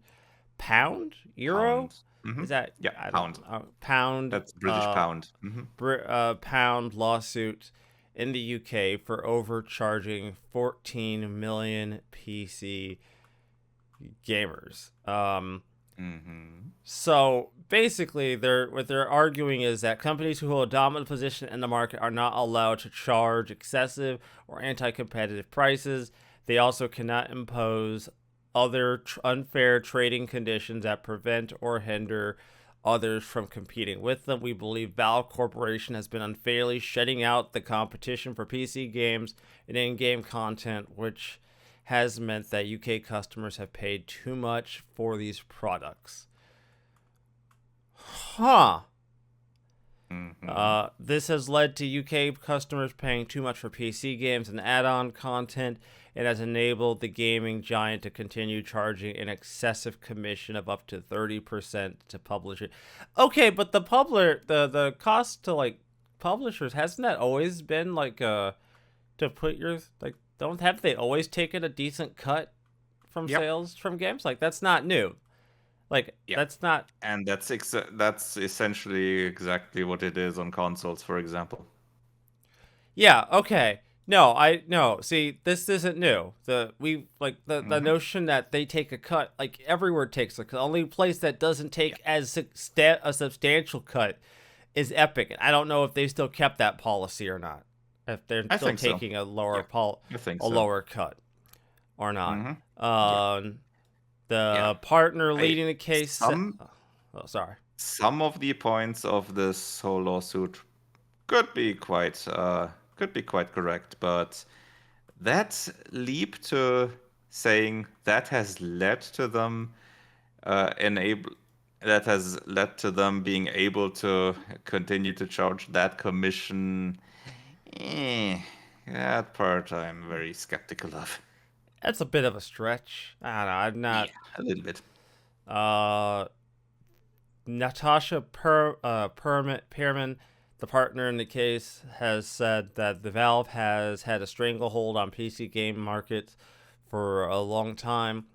[SPEAKER 1] pound euro.
[SPEAKER 2] Pound.
[SPEAKER 1] Is
[SPEAKER 2] Mhm.
[SPEAKER 1] that
[SPEAKER 2] Yeah,
[SPEAKER 1] I don't
[SPEAKER 2] pound.
[SPEAKER 1] know pound
[SPEAKER 2] That's British pound.
[SPEAKER 1] pound lawsuit in the UK for overcharging 14 million PC gamers.
[SPEAKER 2] Mhm.
[SPEAKER 1] So basically, what they're arguing is that companies who hold a dominant position in the market are not allowed to charge excessive or anti-competitive prices. They also cannot impose other unfair trading conditions that prevent or hinder others from competing with them. We believe Valve Corporation has been unfairly shutting out the competition for PC games and in-game content, which has meant that UK customers have paid too much for these products. Huh.
[SPEAKER 2] Mhm.
[SPEAKER 1] This has led to UK customers paying too much for PC games and add on content. It has enabled the gaming giant to continue charging an excessive commission of up to 30% to publishers. Okay, but the cost to like publishers, hasn't that always been like to put your like don't have they always taken a decent cut from
[SPEAKER 2] Yep.
[SPEAKER 1] sales from games? Like that's not new. Like
[SPEAKER 2] Yeah.
[SPEAKER 1] that's not.
[SPEAKER 2] And that's essentially exactly what it is on consoles, for example.
[SPEAKER 1] Yeah, okay. No, I no. See, this isn't new. The
[SPEAKER 2] Mhm.
[SPEAKER 1] notion that they take a cut, like everywhere takes a cut. Only place that doesn't
[SPEAKER 2] Yeah.
[SPEAKER 1] take a substantial cut is Epic. I don't know if they still kept that policy or not. if they're
[SPEAKER 2] I
[SPEAKER 1] still
[SPEAKER 2] think so.
[SPEAKER 1] taking a
[SPEAKER 2] Yeah, I think
[SPEAKER 1] a
[SPEAKER 2] so.
[SPEAKER 1] lower cut or not.
[SPEAKER 2] Mm-hmm. Yeah,
[SPEAKER 1] Um,
[SPEAKER 2] yeah.
[SPEAKER 1] the partner
[SPEAKER 2] I
[SPEAKER 1] leading the case.
[SPEAKER 2] some
[SPEAKER 1] Oh, sorry.
[SPEAKER 2] some of the points of this whole lawsuit could be quite correct, but that leap to saying that has led to them enable that has led to them being able to continue to charge that commission. Eh, that part I'm very skeptical of.
[SPEAKER 1] That's a bit of a stretch. I don't know. I'm
[SPEAKER 2] Yeah,
[SPEAKER 1] not.
[SPEAKER 2] a little bit.
[SPEAKER 1] Uh, Natasha Pearman, the partner in the case, has said that the Valve has had a stranglehold on PC game markets for a long time.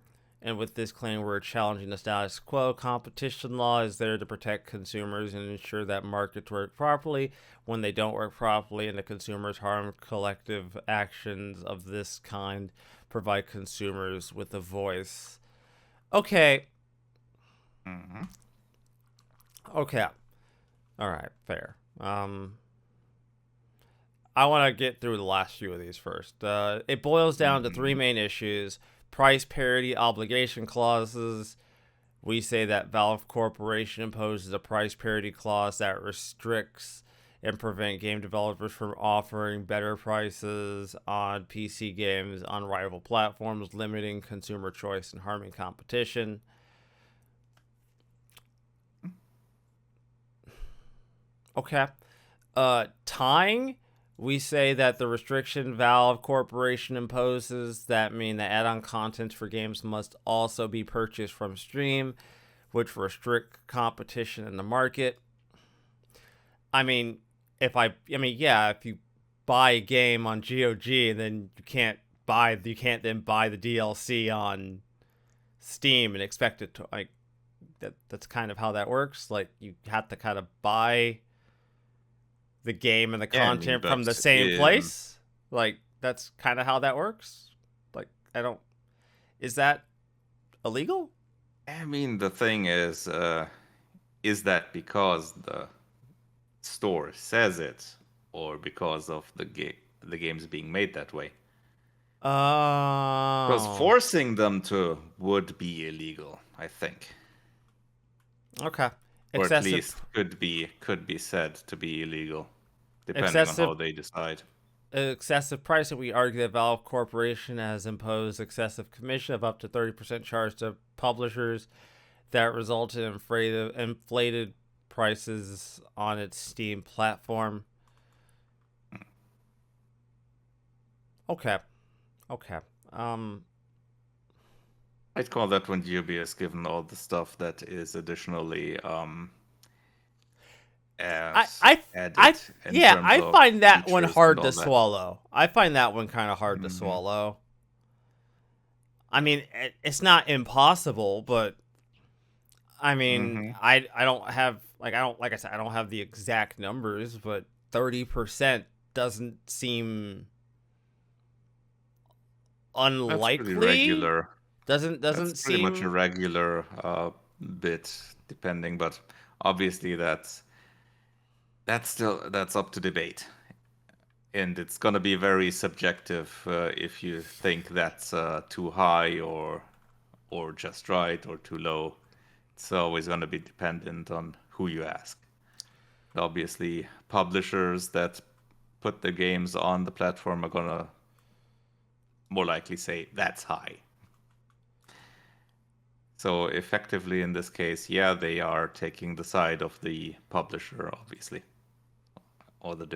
[SPEAKER 1] And with this claim, we're challenging the status quo. Competition law is there to protect consumers and ensure that markets work properly. When they don't work properly and the consumers harm, collective actions of this kind provide consumers with a voice. Okay.
[SPEAKER 2] Hmm.
[SPEAKER 1] Okay. All right. Fair. I want to get through the last few of these first. It boils down to three
[SPEAKER 2] Hmm.
[SPEAKER 1] main issues: price parity, obligation clauses. We say that Valve Corporation imposes a price parity clause that restricts and prevent game developers from offering better prices on PC games on rival platforms, limiting consumer choice and harming competition. Okay. Tying, we say that the restriction Valve Corporation imposes that mean that add-on content for games must also be purchased from Steam, which restrict competition in the market. I mean, yeah, if you buy a game on GOG and then you can't then buy the DLC on Steam and expect it to that's kind of how that works. Like you have to kind of buy the game and the
[SPEAKER 2] Yeah, I mean,
[SPEAKER 1] content from the
[SPEAKER 2] but
[SPEAKER 1] same place. Like that's kind of how that works. Like I don't is that illegal?
[SPEAKER 2] I mean, the thing is that because the store says it, or because of the games being made that way? Because
[SPEAKER 1] Oh.
[SPEAKER 2] forcing them to would be illegal, I think,
[SPEAKER 1] Okay.
[SPEAKER 2] or at
[SPEAKER 1] Excessive
[SPEAKER 2] least could be said to be illegal, depending on
[SPEAKER 1] excessive
[SPEAKER 2] how they decide.
[SPEAKER 1] excessive pricing. We argue that Valve Corporation has imposed excessive commission of up to 30% charge to publishers that resulted in inflated prices on its Steam platform. Okay. Okay. Um
[SPEAKER 2] I'd call that when dubious, given all the stuff that is additionally
[SPEAKER 1] I
[SPEAKER 2] as
[SPEAKER 1] I
[SPEAKER 2] added in
[SPEAKER 1] yeah,
[SPEAKER 2] terms
[SPEAKER 1] I
[SPEAKER 2] of
[SPEAKER 1] find that one
[SPEAKER 2] features and
[SPEAKER 1] hard to
[SPEAKER 2] all that.
[SPEAKER 1] swallow. I find that one kind of hard to
[SPEAKER 2] Hmm.
[SPEAKER 1] swallow. I mean, it's not impossible, but I mean,
[SPEAKER 2] Hmm.
[SPEAKER 1] I don't have like I don't like I said I don't have the exact numbers, but 30% doesn't seem
[SPEAKER 2] That's pretty
[SPEAKER 1] unlikely.
[SPEAKER 2] regular. That's
[SPEAKER 1] Doesn't
[SPEAKER 2] pretty much a
[SPEAKER 1] seem.
[SPEAKER 2] regular bit, depending, but obviously that's up to debate, and it's gonna be very subjective if you think that's too high or just right or too low. It's always gonna be dependent on who you ask. Obviously, publishers that put the games on the platform are gonna more likely say that's high. So effectively, in this case, yeah, they are taking the side of the publisher, obviously, or the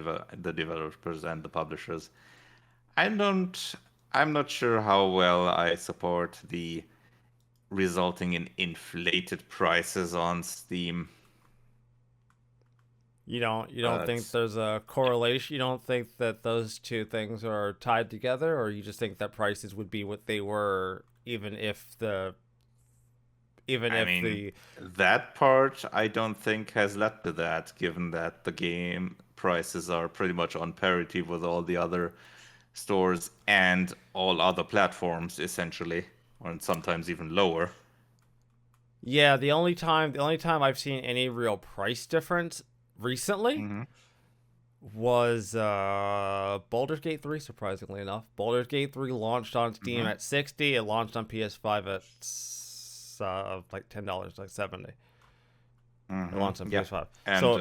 [SPEAKER 2] developers and the publishers. I don't. I'm not sure how well I support the resulting in inflated prices on Steam.
[SPEAKER 1] You don't think
[SPEAKER 2] But
[SPEAKER 1] there's a
[SPEAKER 2] yeah,
[SPEAKER 1] correlation? You don't think that those two things are tied together, or you just think that prices would be what they were even
[SPEAKER 2] I
[SPEAKER 1] if
[SPEAKER 2] mean,
[SPEAKER 1] the
[SPEAKER 2] that part I don't think has led to that, given that the game prices are pretty much on parity with all the other stores and all other platforms, essentially, or sometimes even lower.
[SPEAKER 1] yeah, the only time I've seen any real price difference recently
[SPEAKER 2] Hmm.
[SPEAKER 1] was Baldur's Gate 3, surprisingly enough. Baldur's Gate 3 launched on Steam
[SPEAKER 2] Mm-hmm.
[SPEAKER 1] at 60. It launched on PS5 at like $10, like 70. It launched on
[SPEAKER 2] Yeah.
[SPEAKER 1] PS5.
[SPEAKER 2] And
[SPEAKER 1] So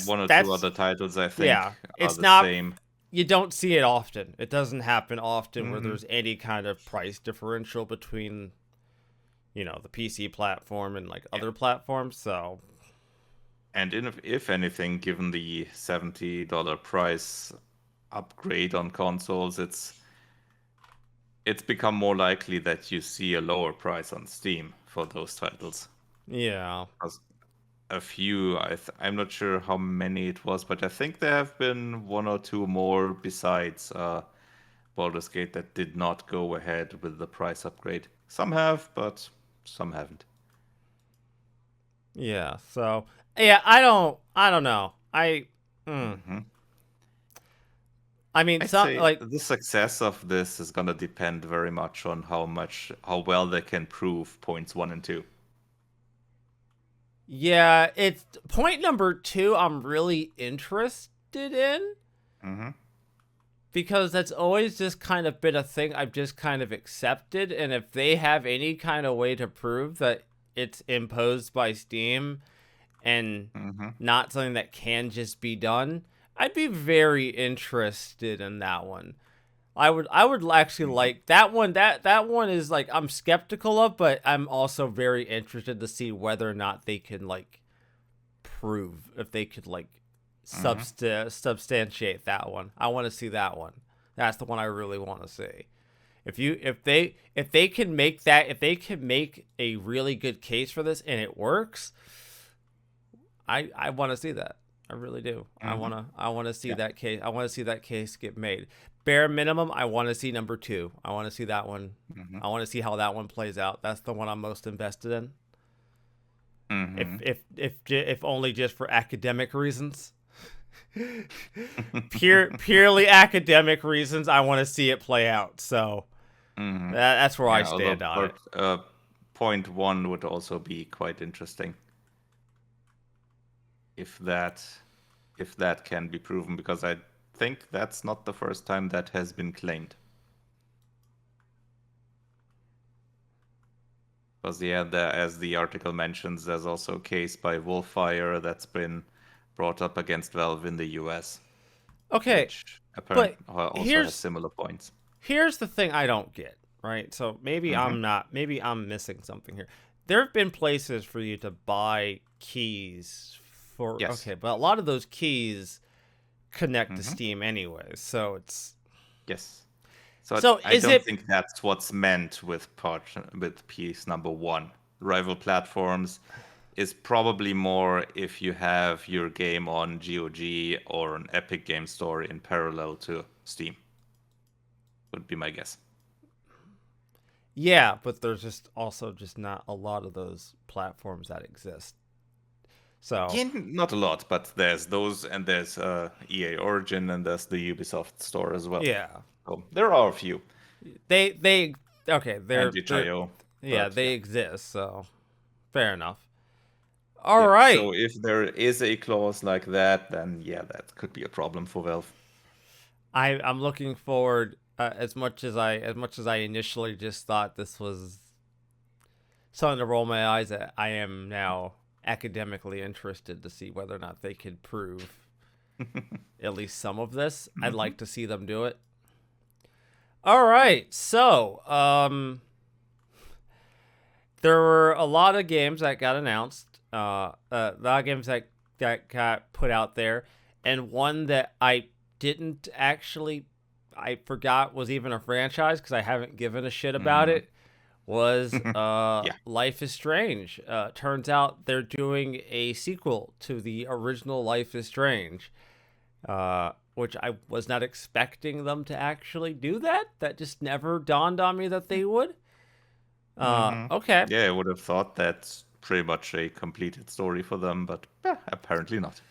[SPEAKER 2] one or two
[SPEAKER 1] that's
[SPEAKER 2] other titles I think
[SPEAKER 1] yeah.
[SPEAKER 2] are
[SPEAKER 1] It's
[SPEAKER 2] the
[SPEAKER 1] not
[SPEAKER 2] same.
[SPEAKER 1] you don't see it often. It doesn't happen often where
[SPEAKER 2] Mm-hmm.
[SPEAKER 1] there's any kind of price differential between, the PC platform and like
[SPEAKER 2] Yeah.
[SPEAKER 1] other platforms. So,
[SPEAKER 2] And if anything, given the $70 price upgrade on consoles, it's become more likely that you see a lower price on Steam for those titles.
[SPEAKER 1] yeah.
[SPEAKER 2] Because a few, I'm not sure how many it was, but I think there have been one or two more besides Baldur's Gate that did not go ahead with the price upgrade. Some have, but some haven't.
[SPEAKER 1] Yeah. So, yeah, I don't know.
[SPEAKER 2] Hmm.
[SPEAKER 1] I mean,
[SPEAKER 2] I'd
[SPEAKER 1] some
[SPEAKER 2] say
[SPEAKER 1] like
[SPEAKER 2] the success of this is going to depend very much on how well they can prove points one and two.
[SPEAKER 1] yeah, it's point number 2 I'm really interested in
[SPEAKER 2] Hmm.
[SPEAKER 1] because that's always just kind of been a thing I've just kind of accepted, and if they have any kind of way to prove that it's imposed by Steam and
[SPEAKER 2] Hmm.
[SPEAKER 1] not something that can just be done, I'd be very interested in that one. I would actually
[SPEAKER 2] Hmm.
[SPEAKER 1] like that one. That one is like I'm skeptical of, but I'm also very interested to see whether or not they can like prove if they could like
[SPEAKER 2] Hmm.
[SPEAKER 1] substantiate that one. I want to see that one. That's the one I really want to see. If they can make that if they can make a really good case for this and it works, I want to see that. I really do.
[SPEAKER 2] Hmm.
[SPEAKER 1] I wanna see
[SPEAKER 2] Yeah.
[SPEAKER 1] that case. I want to see that case get made. Bare minimum, I want to see number 2. I want to see that one.
[SPEAKER 2] Hmm.
[SPEAKER 1] I want to see how that one plays out. That's the one I'm most invested in.
[SPEAKER 2] Hmm.
[SPEAKER 1] If only just for academic reasons. Purely academic reasons, I want to see it play out. So
[SPEAKER 2] Hmm.
[SPEAKER 1] that's where I
[SPEAKER 2] Yeah,
[SPEAKER 1] stand
[SPEAKER 2] although
[SPEAKER 1] on it.
[SPEAKER 2] but point one would also be quite interesting if that if that can be proven, because I think that's not the first time that has been claimed. Because yeah, as the article mentions, there's also a case by Wolfire that's been brought up against Valve in the US,
[SPEAKER 1] Okay,
[SPEAKER 2] which
[SPEAKER 1] but
[SPEAKER 2] apparently also has
[SPEAKER 1] here's
[SPEAKER 2] similar points.
[SPEAKER 1] here's the thing I don't get, right? So
[SPEAKER 2] Hmm.
[SPEAKER 1] maybe I'm missing something here. There have been places for you to buy keys for
[SPEAKER 2] Yes.
[SPEAKER 1] okay, but a lot of those keys connect to
[SPEAKER 2] Hmm.
[SPEAKER 1] Steam anyway. So it's
[SPEAKER 2] Yes. So
[SPEAKER 1] so
[SPEAKER 2] I
[SPEAKER 1] is
[SPEAKER 2] don't
[SPEAKER 1] it
[SPEAKER 2] think that's what's meant with piece number one. Rival platforms is probably more if you have your game on GOG or an Epic Game Store in parallel to Steam, would be my guess.
[SPEAKER 1] yeah, but there's just also just not a lot of those platforms that exist. So
[SPEAKER 2] Yeah, not a lot, but there's those, and there's EA Origin, and there's the Ubisoft Store as well.
[SPEAKER 1] yeah,
[SPEAKER 2] So there are a few,
[SPEAKER 1] they okay,
[SPEAKER 2] and
[SPEAKER 1] they're
[SPEAKER 2] itch.io,
[SPEAKER 1] yeah,
[SPEAKER 2] but yeah.
[SPEAKER 1] they exist. So fair enough. All
[SPEAKER 2] Yeah,
[SPEAKER 1] right.
[SPEAKER 2] so if there is a clause like that, then yeah, that could be a problem for Valve.
[SPEAKER 1] I'm looking forward as much as I initially just thought this was something to roll my eyes at. I am now academically interested to see whether or not they could prove at least some of this. I'd
[SPEAKER 2] Hmm.
[SPEAKER 1] like to see them do it. All right, so there were a lot of games that got announced. A lot of games that got put out there, and one that I didn't actually, I forgot was even a franchise because I haven't given a shit about
[SPEAKER 2] Hmm.
[SPEAKER 1] it. Was
[SPEAKER 2] Yeah.
[SPEAKER 1] Life is Strange. Turns out they're doing a sequel to the original Life is Strange, which I was not expecting them to actually do that. That just never dawned on me that they would.
[SPEAKER 2] Hmm.
[SPEAKER 1] Okay.
[SPEAKER 2] Yeah, I would have thought that's pretty much a completed story for them, but apparently not.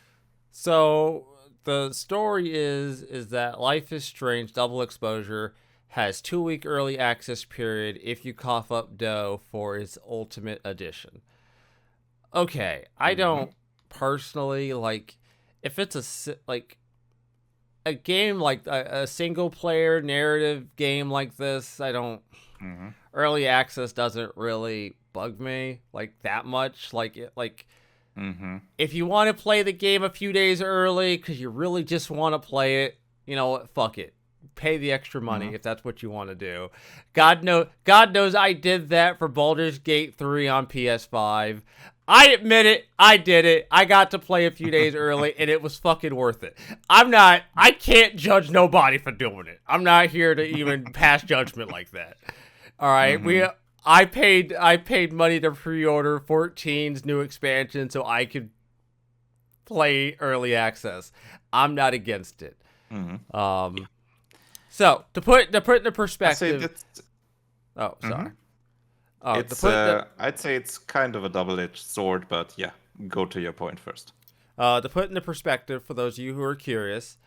[SPEAKER 1] So the story is that Life is Strange Double Exposure has 2 week early access period if you cough up dough for its ultimate edition. Okay, I
[SPEAKER 2] Hmm.
[SPEAKER 1] don't personally like if it's like a game like a single player narrative game like this, I don't.
[SPEAKER 2] Mm-hmm.
[SPEAKER 1] Early access doesn't really bug me like that much.
[SPEAKER 2] Mm-hmm.
[SPEAKER 1] If you want to play the game a few days early because you really just want to play it, you know what? Fuck it. Pay the extra money
[SPEAKER 2] Mm-hmm.
[SPEAKER 1] if that's what you want to do. God knows I did that for Baldur's Gate 3 on PS5. I admit it, I did it. I got to play a few days early and it was fucking worth it. I can't judge nobody for doing it. I'm not here to even pass judgment like that. All right,
[SPEAKER 2] Mm-hmm.
[SPEAKER 1] I paid money to pre-order 14's new expansion so I could play early access. I'm not against it.
[SPEAKER 2] Mm-hmm.
[SPEAKER 1] So to put into
[SPEAKER 2] I say
[SPEAKER 1] perspective.
[SPEAKER 2] that's.
[SPEAKER 1] Oh,
[SPEAKER 2] Mm-hmm.
[SPEAKER 1] sorry. Oh,
[SPEAKER 2] It's I'd say it's kind of a double-edged sword, but yeah, go to your point first.
[SPEAKER 1] to put into perspective for those of you who are curious,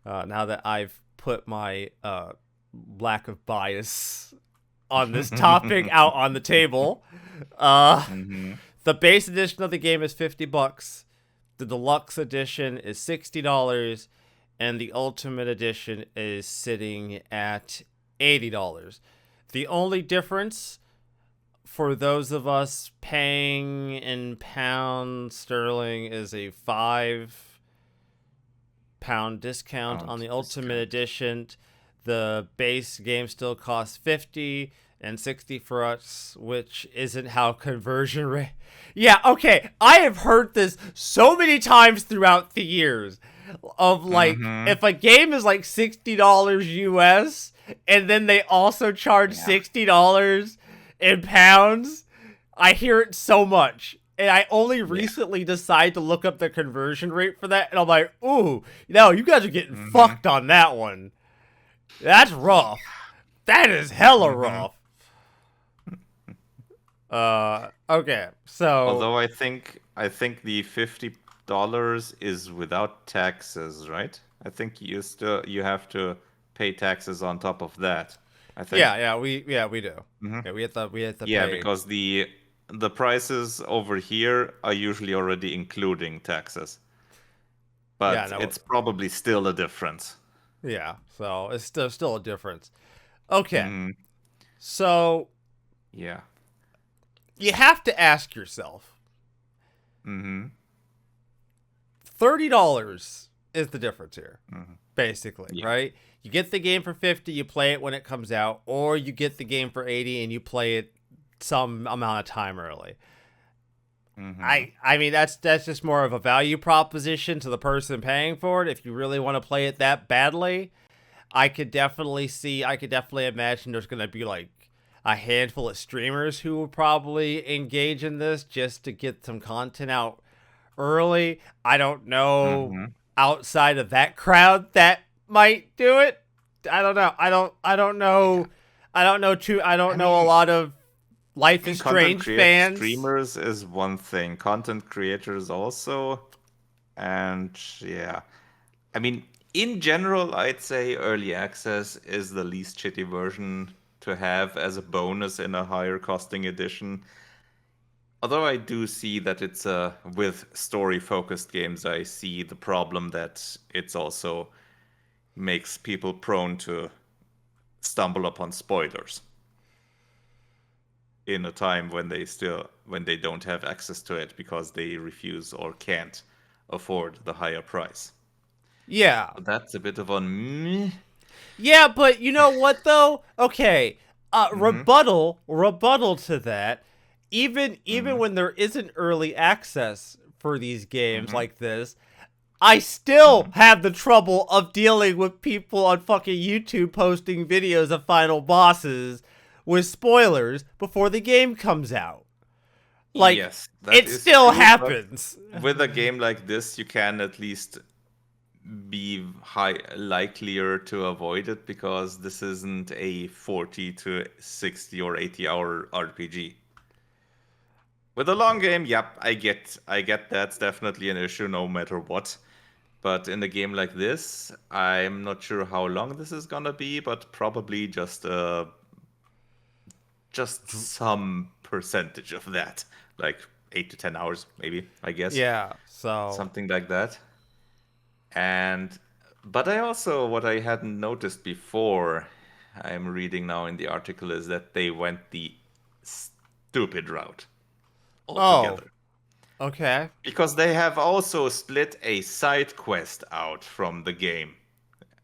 [SPEAKER 1] now that I've put my lack of bias on this topic out on the table,
[SPEAKER 2] Mm-hmm.
[SPEAKER 1] the base edition of the game is $50. The deluxe edition is $60, and the ultimate edition is sitting at $80. The only difference for those of us paying in pound sterling is a £5 discount on
[SPEAKER 2] Pound
[SPEAKER 1] the ultimate
[SPEAKER 2] discount.
[SPEAKER 1] edition. The base game still costs 50 and 60 for us, which isn't how conversion rate. Yeah, okay. I have heard this so many times throughout the years of like
[SPEAKER 2] Mm-hmm.
[SPEAKER 1] if a game is like $60 US and then they also charge
[SPEAKER 2] Yeah.
[SPEAKER 1] $60 in pounds, I hear it so much. And I only
[SPEAKER 2] Yeah.
[SPEAKER 1] recently decided to look up the conversion rate for that, and I'm like, ooh, no, you guys are getting
[SPEAKER 2] Mm-hmm.
[SPEAKER 1] fucked on that one. That's rough. That is hella
[SPEAKER 2] Mm-hmm.
[SPEAKER 1] rough. Okay, so
[SPEAKER 2] Although I think the $50 is without taxes, right? I think you have to pay taxes on top of that. I think.
[SPEAKER 1] yeah we do.
[SPEAKER 2] Mhm.
[SPEAKER 1] Yeah, we have to
[SPEAKER 2] Yeah,
[SPEAKER 1] pay.
[SPEAKER 2] because the prices over here are usually already including taxes,
[SPEAKER 1] Yeah,
[SPEAKER 2] but
[SPEAKER 1] no,
[SPEAKER 2] it's probably still a difference.
[SPEAKER 1] yeah. So it's still a difference. Okay,
[SPEAKER 2] Hmm.
[SPEAKER 1] so
[SPEAKER 2] Yeah.
[SPEAKER 1] you have to ask yourself,
[SPEAKER 2] Hmm.
[SPEAKER 1] $30 is the difference here,
[SPEAKER 2] Hmm.
[SPEAKER 1] basically,
[SPEAKER 2] Yeah.
[SPEAKER 1] right? You get the game for 50, you play it when it comes out, or you get the game for 80 and you play it some amount of time early.
[SPEAKER 2] Hmm.
[SPEAKER 1] I mean that's just more of a value proposition to the person paying for it. If you really want to play it that badly, I could definitely imagine there's gonna be like a handful of streamers who will probably engage in this just to get some content out early. I don't know
[SPEAKER 2] Hmm.
[SPEAKER 1] outside of that crowd that might do it. I don't know. I don't
[SPEAKER 2] Yeah.
[SPEAKER 1] know. I
[SPEAKER 2] I
[SPEAKER 1] don't know a
[SPEAKER 2] mean,
[SPEAKER 1] lot of Life is
[SPEAKER 2] content
[SPEAKER 1] Strange
[SPEAKER 2] create
[SPEAKER 1] fans.
[SPEAKER 2] streamers is one thing. Content creators also, and yeah. I mean, in general, I'd say early access is the least shitty version to have as a bonus in a higher costing edition. Although I do see that it's with story focused games, I see the problem that it's also makes people prone to stumble upon spoilers in a time when they don't have access to it because they refuse or can't afford the higher price.
[SPEAKER 1] Yeah.
[SPEAKER 2] So that's a bit of a meh.
[SPEAKER 1] Yeah, but you know what though? Okay.
[SPEAKER 2] Mm-hmm.
[SPEAKER 1] Rebuttal to that. Even
[SPEAKER 2] Mm-hmm.
[SPEAKER 1] when there isn't early access for these games
[SPEAKER 2] Mm-hmm.
[SPEAKER 1] like this, I still
[SPEAKER 2] Mm-hmm.
[SPEAKER 1] have the trouble of dealing with people on fucking YouTube posting videos of final bosses with spoilers before the game comes out. Like,
[SPEAKER 2] Yes, that
[SPEAKER 1] it
[SPEAKER 2] is
[SPEAKER 1] still
[SPEAKER 2] true, but
[SPEAKER 1] happens.
[SPEAKER 2] with a game like this, you can at least be high likelier to avoid it because this isn't a 40 to 60 or 80 hour RPG. With a long game, yep, I get that's definitely an issue no matter what. But in a game like this, I'm not sure how long this is gonna be, but probably just some percentage of that, like 8 to 10 hours, maybe, I guess,
[SPEAKER 1] Yeah, so
[SPEAKER 2] something like that. And But I also, what I hadn't noticed before, I'm reading now in the article, is that they went the stupid route
[SPEAKER 1] Oh,
[SPEAKER 2] altogether.
[SPEAKER 1] okay.
[SPEAKER 2] Because they have also split a side quest out from the game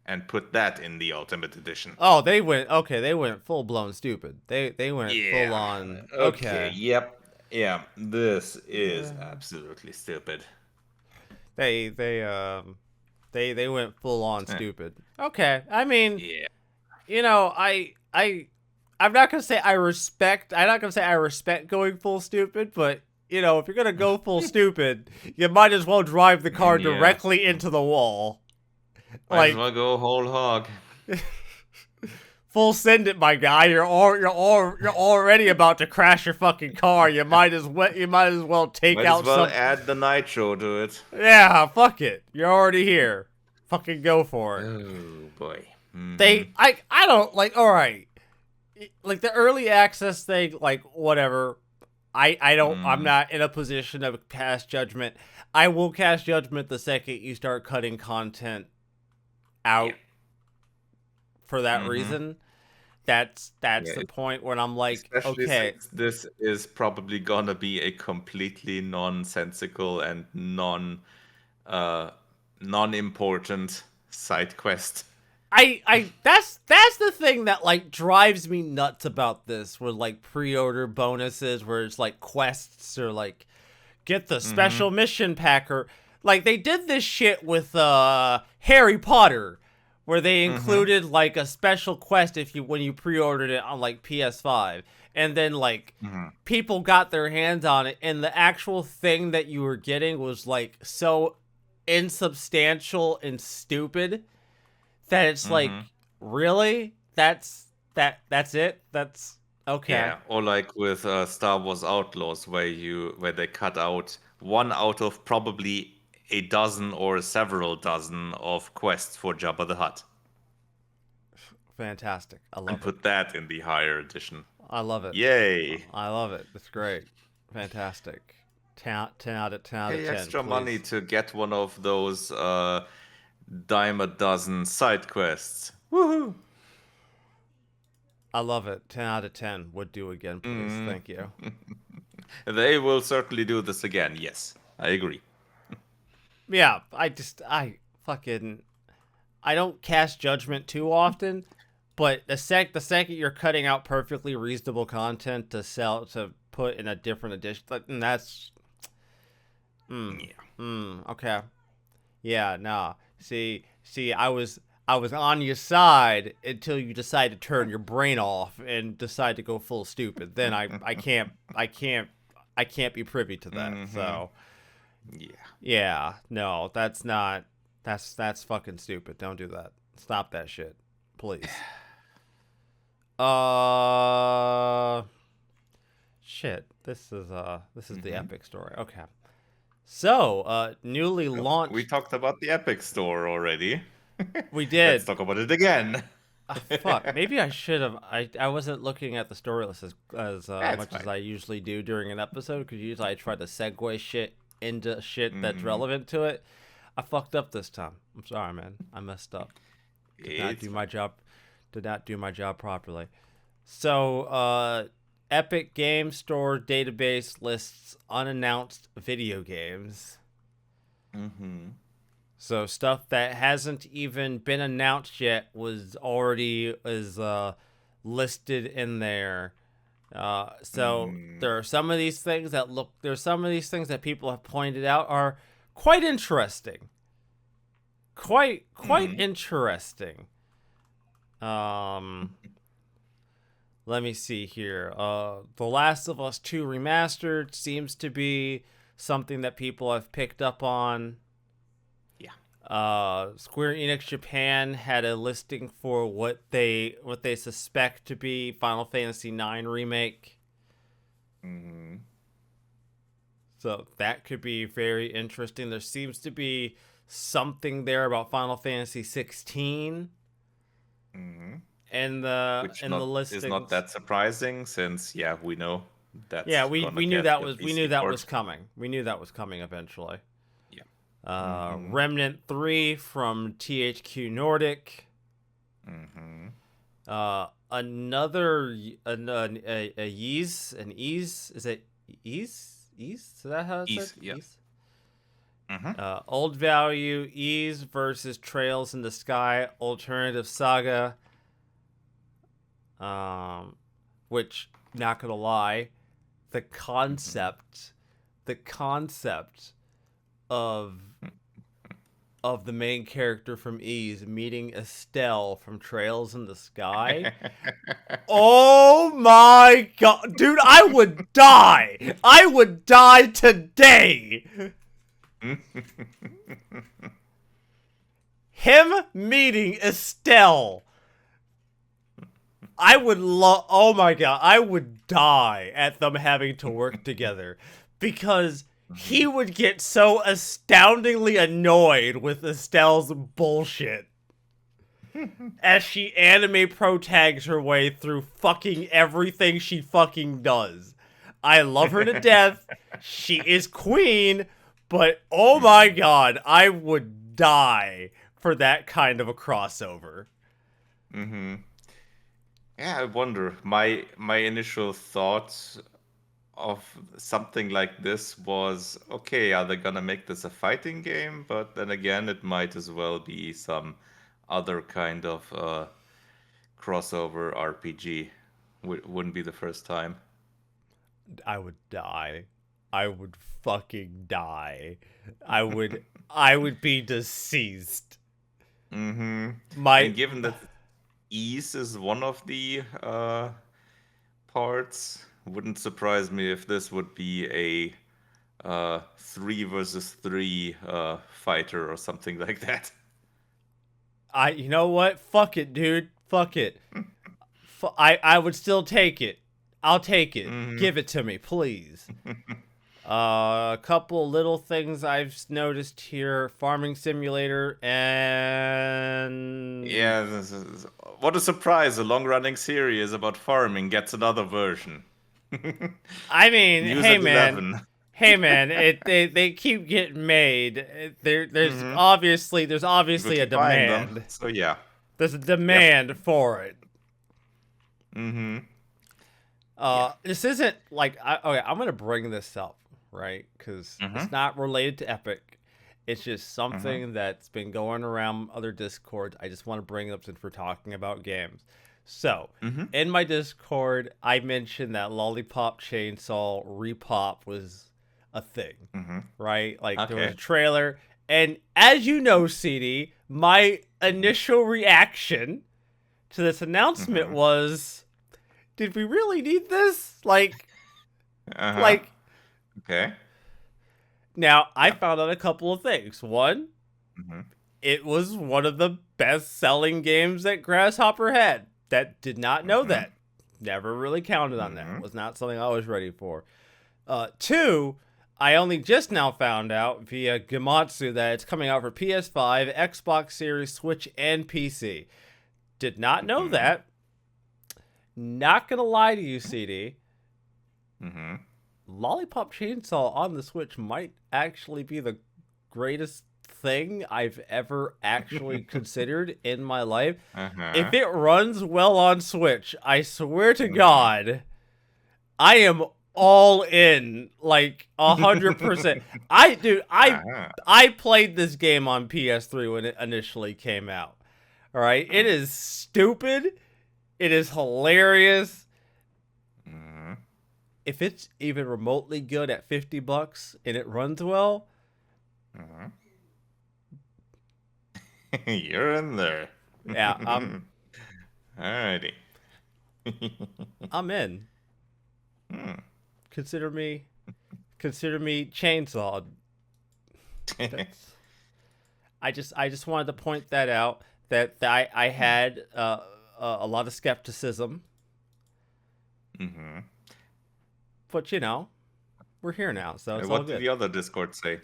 [SPEAKER 2] and put that in the Ultimate Edition.
[SPEAKER 1] Oh, they went okay. They went full blown stupid. They went full
[SPEAKER 2] Yeah.
[SPEAKER 1] on.
[SPEAKER 2] Okay.
[SPEAKER 1] Okay.
[SPEAKER 2] Yep. Yeah. This
[SPEAKER 1] Uh,
[SPEAKER 2] is absolutely stupid.
[SPEAKER 1] they they um they went full on
[SPEAKER 2] Eh,
[SPEAKER 1] stupid. Okay. I mean,
[SPEAKER 2] Yeah.
[SPEAKER 1] you know, I'm not gonna say I respect. I'm not gonna say I respect going full stupid, but you know, if you're gonna go full stupid, you might as well drive the car
[SPEAKER 2] Yeah.
[SPEAKER 1] directly into the wall.
[SPEAKER 2] Might as
[SPEAKER 1] Like
[SPEAKER 2] well go whole hog.
[SPEAKER 1] full send it, my guy. You're already about to crash your fucking car. You might as well take
[SPEAKER 2] Might as
[SPEAKER 1] out
[SPEAKER 2] well
[SPEAKER 1] some.
[SPEAKER 2] add the nitro to it.
[SPEAKER 1] Yeah, fuck it. You're already here. Fucking go for it.
[SPEAKER 2] Oh boy. Mm-hmm.
[SPEAKER 1] I don't like. All right, like the early access thing. Like whatever. I'm
[SPEAKER 2] Mm.
[SPEAKER 1] not in a position to cast judgment. I will cast judgment the second you start cutting content
[SPEAKER 2] Yeah.
[SPEAKER 1] out for that
[SPEAKER 2] Mm-hmm.
[SPEAKER 1] reason. That's
[SPEAKER 2] Yeah.
[SPEAKER 1] the point when I'm like,
[SPEAKER 2] Especially
[SPEAKER 1] okay,
[SPEAKER 2] since this is probably gonna be a completely nonsensical and uh non-important side quest.
[SPEAKER 1] that's the thing that like drives me nuts about this with like pre-order bonuses where it's like quests or like get the
[SPEAKER 2] Mm-hmm.
[SPEAKER 1] special mission packer. Like they did this shit with Harry Potter where they
[SPEAKER 2] Mm-hmm.
[SPEAKER 1] included like a special quest if you when you pre-ordered it on like PS5 and then like
[SPEAKER 2] Mm-hmm.
[SPEAKER 1] people got their hands on it and the actual thing that you were getting was like so insubstantial and stupid that it's
[SPEAKER 2] Mm-hmm.
[SPEAKER 1] like really that's it that's okay.
[SPEAKER 2] Yeah, or like with Star Wars Outlaws, where they cut out one out of probably a dozen or several dozen of quests for Jabba the Hutt,
[SPEAKER 1] Fantastic. I
[SPEAKER 2] and
[SPEAKER 1] love it.
[SPEAKER 2] put that in the higher edition.
[SPEAKER 1] I love it.
[SPEAKER 2] Yay!
[SPEAKER 1] I love it. It's great. Fantastic. 10 out of
[SPEAKER 2] Pay
[SPEAKER 1] 10,
[SPEAKER 2] extra money
[SPEAKER 1] please.
[SPEAKER 2] to get one of those dime a dozen side quests. Woohoo!
[SPEAKER 1] I love it. 10 out of 10. Would do again, please.
[SPEAKER 2] Mm.
[SPEAKER 1] Thank you.
[SPEAKER 2] They will certainly do this again. Yes, I agree.
[SPEAKER 1] Yeah, I fucking, I don't cast judgment too often, but the second you're cutting out perfectly reasonable content to sell, to put in a different edition, and that's,
[SPEAKER 2] Yeah.
[SPEAKER 1] okay. Yeah, nah. See, I was on your side until you decide to turn your brain off and decide to go full stupid. Then I can't be privy to that.
[SPEAKER 2] Mm-hmm.
[SPEAKER 1] So
[SPEAKER 2] Yeah.
[SPEAKER 1] yeah, no, that's not that's fucking stupid. Don't do that. Stop that shit, please. Uh, shit. This is the
[SPEAKER 2] Mm-hmm.
[SPEAKER 1] epic story. Okay. So, newly
[SPEAKER 2] Oh, we
[SPEAKER 1] launched.
[SPEAKER 2] talked about the Epic Store already.
[SPEAKER 1] We
[SPEAKER 2] Let's
[SPEAKER 1] did.
[SPEAKER 2] talk about it again.
[SPEAKER 1] Fuck. Maybe I should have. I wasn't looking at the story list as
[SPEAKER 2] That's
[SPEAKER 1] much as
[SPEAKER 2] fine.
[SPEAKER 1] I usually do during an episode because usually I try to segue shit into shit that's
[SPEAKER 2] Mm,
[SPEAKER 1] relevant to it. I fucked up this time. I'm sorry, man. I messed up. Did not
[SPEAKER 2] it's
[SPEAKER 1] do
[SPEAKER 2] fine.
[SPEAKER 1] my job. Did not do my job properly. So, Epic Game Store database lists unannounced video games.
[SPEAKER 2] Mm-hmm.
[SPEAKER 1] So stuff that hasn't even been announced yet was already is listed in there. So
[SPEAKER 2] Mm,
[SPEAKER 1] there are some of these things that look. There's some of these things that people have pointed out are quite interesting. Quite
[SPEAKER 2] mm-hmm.
[SPEAKER 1] interesting. Um, Let me see here. The Last of Us 2 remastered seems to be something that people have picked up on.
[SPEAKER 2] Yeah.
[SPEAKER 1] Square Enix Japan had a listing for what they suspect to be Final Fantasy IX remake.
[SPEAKER 2] Mm-hmm.
[SPEAKER 1] So that could be very interesting. There seems to be something there about Final Fantasy 16
[SPEAKER 2] Mm-hmm. Which
[SPEAKER 1] in the
[SPEAKER 2] not is not
[SPEAKER 1] listings.
[SPEAKER 2] that surprising since we know
[SPEAKER 1] Yeah,
[SPEAKER 2] that's gonna
[SPEAKER 1] we knew
[SPEAKER 2] get
[SPEAKER 1] that
[SPEAKER 2] a
[SPEAKER 1] was we knew
[SPEAKER 2] PC
[SPEAKER 1] that was
[SPEAKER 2] port.
[SPEAKER 1] coming. We knew that was coming eventually.
[SPEAKER 2] Yeah. Mm-hmm.
[SPEAKER 1] Remnant 3 from THQ Nordic.
[SPEAKER 2] Mm-hmm.
[SPEAKER 1] Another a Ys, an Ys, is it Ys? Ys? Is that how it said?
[SPEAKER 2] East, yeah.
[SPEAKER 1] Ys?
[SPEAKER 2] Mm-hmm.
[SPEAKER 1] Old Value, Ys versus Trails in the Sky, Alternative Saga. Um, which, not gonna lie, the
[SPEAKER 2] Mm-hmm.
[SPEAKER 1] concept, the concept of of the main character from Ys meeting Estelle from Trails in the Sky. Oh my god, dude, I would die. I would die today. Him meeting Estelle. I would love. Oh my god, I would die at them having to work together because he would get so astoundingly annoyed with Estelle's bullshit as she anime pro tags her way through fucking everything she fucking does. I love her to death. She is queen, but oh my god, I would die for that kind of a crossover.
[SPEAKER 2] Mm-hmm. Yeah, I wonder. My initial thought of something like this was, okay, are they gonna make this a fighting game? But then again, it might as well be some other kind of crossover RPG. Wouldn't be the first time.
[SPEAKER 1] I would die. I would fucking die. I would I would be deceased.
[SPEAKER 2] Mm-hmm.
[SPEAKER 1] My
[SPEAKER 2] And given that ease is one of the parts, wouldn't surprise me if this would be a 3 versus 3 fighter or something like that.
[SPEAKER 1] I you know what? Fuck it, dude. Fuck it. I would still take it. I'll take it.
[SPEAKER 2] Mm-hmm.
[SPEAKER 1] Give it to me, please. A couple little things I've noticed here: farming simulator and
[SPEAKER 2] Yeah, what a surprise! A long-running series about farming gets another version.
[SPEAKER 1] I mean,
[SPEAKER 2] News at 11.
[SPEAKER 1] hey man, they keep getting made.
[SPEAKER 2] Mm-hmm.
[SPEAKER 1] There's
[SPEAKER 2] People
[SPEAKER 1] obviously a
[SPEAKER 2] keep buying them,
[SPEAKER 1] demand.
[SPEAKER 2] so yeah.
[SPEAKER 1] There's a
[SPEAKER 2] Yep.
[SPEAKER 1] demand for it.
[SPEAKER 2] Mm-hmm. Yeah.
[SPEAKER 1] This isn't like okay. I'm gonna bring this up, right? Because
[SPEAKER 2] Mm-hmm.
[SPEAKER 1] it's not related to Epic. It's just
[SPEAKER 2] Mm-hmm.
[SPEAKER 1] something that's been going around other Discords. I just want to bring it up since we're talking about games. So,
[SPEAKER 2] Mm-hmm.
[SPEAKER 1] in my Discord, I mentioned that Lollipop Chainsaw Repop was a thing,
[SPEAKER 2] Mm-hmm.
[SPEAKER 1] right? Like there was a
[SPEAKER 2] Okay.
[SPEAKER 1] trailer, and as you know, CD, my initial reaction to this announcement
[SPEAKER 2] Mm-hmm.
[SPEAKER 1] was, did we really need this?
[SPEAKER 2] Uh-huh.
[SPEAKER 1] Like
[SPEAKER 2] Okay.
[SPEAKER 1] now I
[SPEAKER 2] Yeah.
[SPEAKER 1] found out a couple of things. One,
[SPEAKER 2] Mm-hmm.
[SPEAKER 1] it was one of the best-selling games that Grasshopper had. That did not know
[SPEAKER 2] Mm-hmm.
[SPEAKER 1] that. Never really counted on that.
[SPEAKER 2] Mm-hmm.
[SPEAKER 1] Was not something I was ready for. Two, I only just now found out via Gematsu that it's coming out for PS5, Xbox Series, Switch, and PC. Did not know
[SPEAKER 2] Mm-hmm.
[SPEAKER 1] that. Not gonna lie to you, CD.
[SPEAKER 2] Mm-hmm.
[SPEAKER 1] Lollipop Chainsaw on the Switch might actually be the greatest thing I've ever actually considered in my life.
[SPEAKER 2] Uh-huh.
[SPEAKER 1] If it runs well on Switch, I swear to
[SPEAKER 2] Mm-hmm.
[SPEAKER 1] God, I am all in, like 100%. Dude,
[SPEAKER 2] Uh-huh.
[SPEAKER 1] I played this game on PS3 when it initially came out. All right, it is stupid. It is hilarious.
[SPEAKER 2] Mm-hmm.
[SPEAKER 1] If it's even remotely good at $50 and it runs well,
[SPEAKER 2] Mm-hmm. You're in there.
[SPEAKER 1] yeah,
[SPEAKER 2] Alrighty.
[SPEAKER 1] I'm in.
[SPEAKER 2] Hmm.
[SPEAKER 1] Consider me chainsawed. That's I just wanted to point that out that I had a lot of skepticism,
[SPEAKER 2] Mm-hmm.
[SPEAKER 1] but you know, we're here now, so it's all
[SPEAKER 2] What did
[SPEAKER 1] good.
[SPEAKER 2] the other Discord say?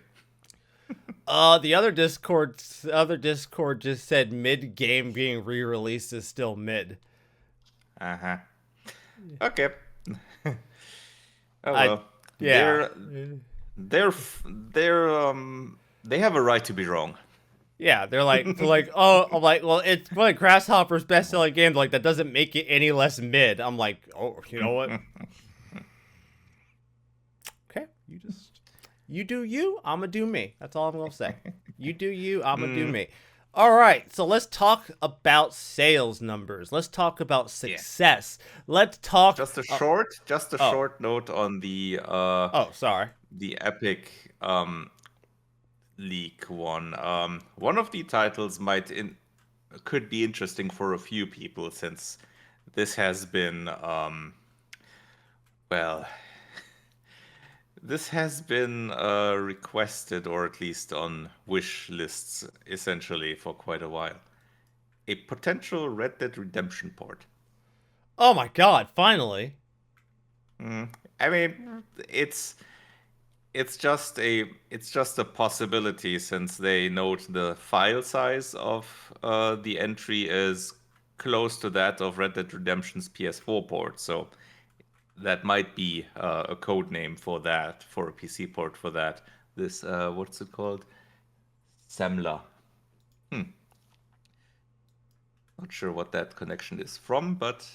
[SPEAKER 1] The other Discord just said mid game being re-released is still mid.
[SPEAKER 2] Uh-huh. Okay. Oh
[SPEAKER 1] I
[SPEAKER 2] well.
[SPEAKER 1] yeah.
[SPEAKER 2] They're They have a right to be wrong.
[SPEAKER 1] Yeah, they're like, oh, I'm like, well, it's like Grasshopper's best-selling game. Like that doesn't make it any less mid. I'm like, oh, you know what? Okay, you do you. I'ma do me. That's all I'm gonna say. You do you. I'ma do
[SPEAKER 2] Mm,
[SPEAKER 1] me. All right, so let's talk about sales numbers. Let's talk about
[SPEAKER 2] yeah.
[SPEAKER 1] success. Let's talk.
[SPEAKER 2] Just a
[SPEAKER 1] Oh,
[SPEAKER 2] short note on
[SPEAKER 1] oh, sorry.
[SPEAKER 2] the Epic leak one. One of the titles could be interesting for a few people since this has been well, this has been requested or at least on wish lists essentially for quite a while. A potential Red Dead Redemption port.
[SPEAKER 1] Oh my God! Finally.
[SPEAKER 2] I mean, it's just a possibility since they note the file size of the entry is close to that of Red Dead Redemption's PS4 port. So that might be a code name for that, for a PC port for that. This what's it called? Semla. Not sure what that connection is from, but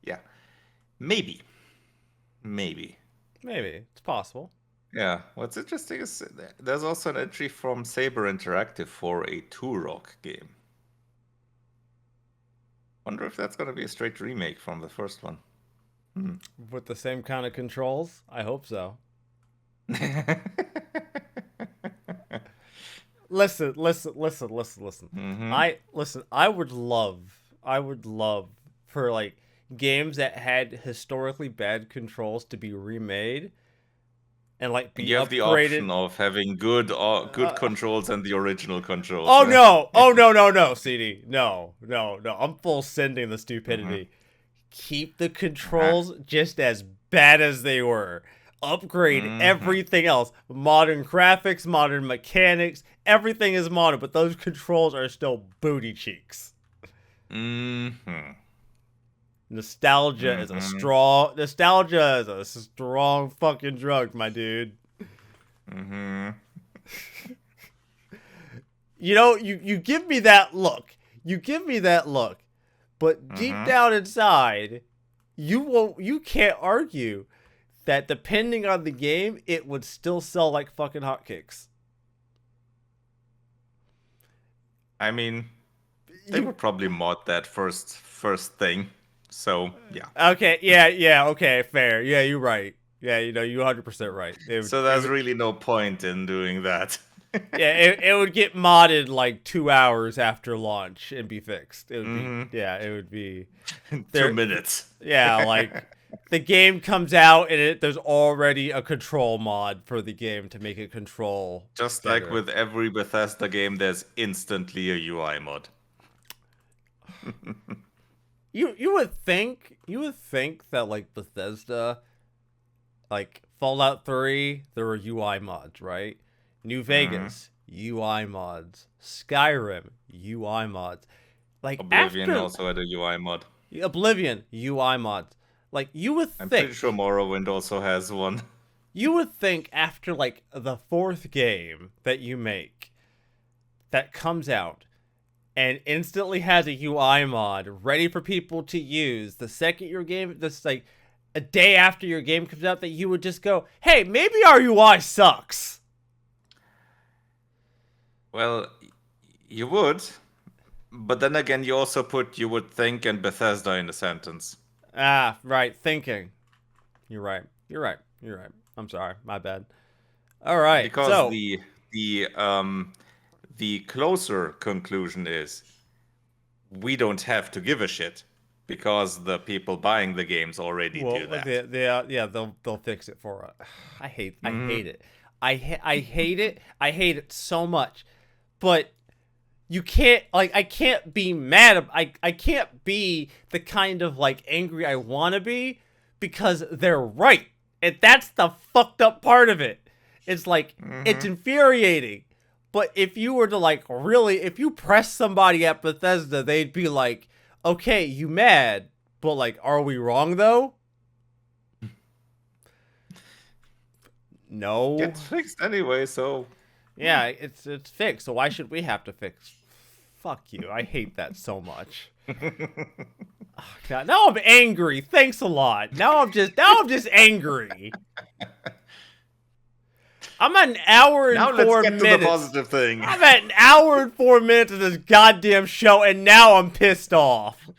[SPEAKER 2] yeah, maybe, maybe.
[SPEAKER 1] Maybe it's possible.
[SPEAKER 2] Yeah, what's interesting is there's also an entry from Saber Interactive for a Turok game. Wonder if that's going to be a straight remake from the first one.
[SPEAKER 1] With the same kind of controls? I hope so. Listen.
[SPEAKER 2] Hmm.
[SPEAKER 1] I would love for like games that had historically bad controls to be remade and like be
[SPEAKER 2] You have the option
[SPEAKER 1] upgraded.
[SPEAKER 2] of having good
[SPEAKER 1] Uh,
[SPEAKER 2] controls and the original controls.
[SPEAKER 1] oh
[SPEAKER 2] Eh?
[SPEAKER 1] no! Oh no, CD. No. I'm full sending the
[SPEAKER 2] Hmm.
[SPEAKER 1] stupidity. Keep the
[SPEAKER 2] Uh-huh.
[SPEAKER 1] controls just as bad as they were. Upgrade
[SPEAKER 2] Hmm.
[SPEAKER 1] everything else. Modern graphics, modern mechanics, everything is modern, but those controls are still booty cheeks.
[SPEAKER 2] Hmm. Hmm.
[SPEAKER 1] Nostalgia is a strong fucking drug, my dude.
[SPEAKER 2] Hmm.
[SPEAKER 1] You know, you give me that look. You give me that look. But deep
[SPEAKER 2] Hmm.
[SPEAKER 1] down inside, you can't argue that depending on the game, it would still sell like fucking hotcakes.
[SPEAKER 2] I mean, they
[SPEAKER 1] You
[SPEAKER 2] would probably mod that first thing. So yeah.
[SPEAKER 1] okay? Okay, fair. Yeah, you're right. Yeah, you know, you 100% right.
[SPEAKER 2] So there's really no point in doing that.
[SPEAKER 1] It would get modded like 2 hours after launch and be fixed. It would be
[SPEAKER 2] Hmm.
[SPEAKER 1] yeah, it would be
[SPEAKER 2] 2
[SPEAKER 1] there.
[SPEAKER 2] minutes.
[SPEAKER 1] Yeah, like the game comes out and there's already a control mod for the game to make it control
[SPEAKER 2] Just like
[SPEAKER 1] better.
[SPEAKER 2] with every Bethesda game, there's instantly a UI mod.
[SPEAKER 1] You would think that like Bethesda, like Fallout 3, there were UI mods, right? New
[SPEAKER 2] Hmm.
[SPEAKER 1] Vegas, UI mods. Skyrim, UI mods. Like
[SPEAKER 2] Oblivion
[SPEAKER 1] after
[SPEAKER 2] also had a UI mod.
[SPEAKER 1] Oblivion, UI mods. Like
[SPEAKER 2] I'm pretty sure
[SPEAKER 1] think
[SPEAKER 2] Morrowind also has one.
[SPEAKER 1] you would think after like the fourth game that you make that comes out and instantly has a UI mod ready for people to use the second your game that's like a day after your game comes out that you would just go, "Hey, maybe our UI sucks."
[SPEAKER 2] Well, you would, but then again, you also put you would think and Bethesda in the sentence.
[SPEAKER 1] Ah, right, thinking. You're right. You're right. I'm sorry. My bad. All right.
[SPEAKER 2] Because
[SPEAKER 1] So,
[SPEAKER 2] the closer conclusion is we don't have to give a shit because the people buying the games already do
[SPEAKER 1] well,
[SPEAKER 2] that.
[SPEAKER 1] yeah, they'll fix it for us. I
[SPEAKER 2] Hmm.
[SPEAKER 1] hate it. I hate it. I hate it so much. But you can't like I can't be mad. I can't be the kind of like angry I want to be because they're right, and that's the fucked up part of it. It's like it's
[SPEAKER 2] Hmm.
[SPEAKER 1] infuriating. But if you were to like really, if you press somebody at Bethesda, they'd be like, "Okay, you mad, but like, are we wrong though?" No.
[SPEAKER 2] Gets fixed anyway, so
[SPEAKER 1] Yeah, it's fixed. So why should we have to fix? Fuck you. I hate that so much. Oh, God, now I'm angry. Thanks a lot. Now I'm just angry. I'm at an hour and
[SPEAKER 2] Now let's
[SPEAKER 1] 4
[SPEAKER 2] get to the
[SPEAKER 1] minutes.
[SPEAKER 2] positive thing.
[SPEAKER 1] I'm at an hour and 4 minutes of this goddamn show, and now I'm pissed off.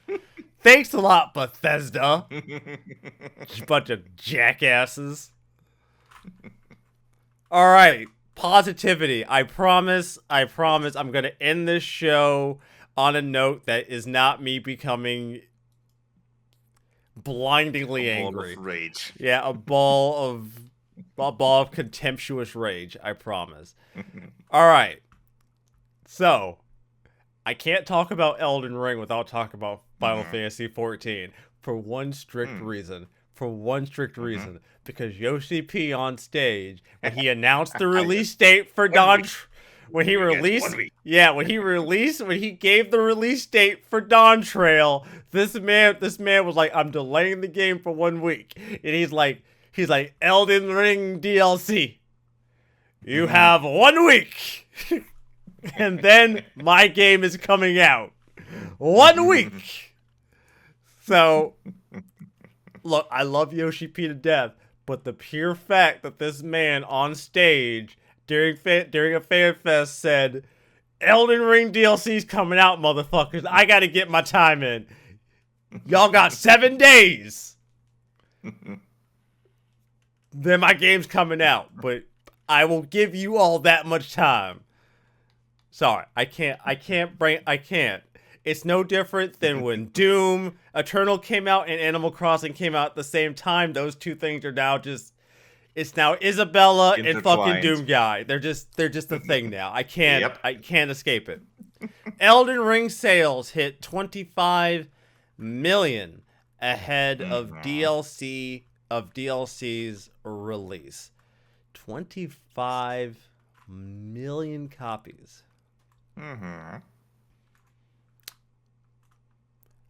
[SPEAKER 1] Thanks a lot, Bethesda. You bunch of jackasses. All right, positivity. I promise. I'm gonna end this show on a note that is not me becoming blindingly
[SPEAKER 2] A ball
[SPEAKER 1] angry.
[SPEAKER 2] of rage.
[SPEAKER 1] Yeah, a ball of contemptuous rage. I promise. All right. So, I can't talk about Elden Ring without talking about Final Fantasy 14 for one strict reason. For one strict reason, because Yoshi P on stage when he announced the release date for when he gave the release date for Dawn Trail, this man was like, I'm delaying the game for 1 week, and he's like Elden Ring DLC. You have 1 week, and then my game is coming out. 1 week. So. Look, I love Yoshi P to death, but the pure fact that this man on stage during a fan fest said, Elden Ring DLC's coming out, motherfuckers. I gotta get my time in. Y'all got 7 days. Then my game's coming out, but I will give you all that much time. Sorry, I can't. It's no different than when Doom Eternal came out and Animal Crossing came out at the same time. Those two things are now it's now Isabella and fucking Doom Guy. They're just a thing now. I can't escape it. Elden Ring sales hit 25 million ahead of DLC's release. 25 million copies.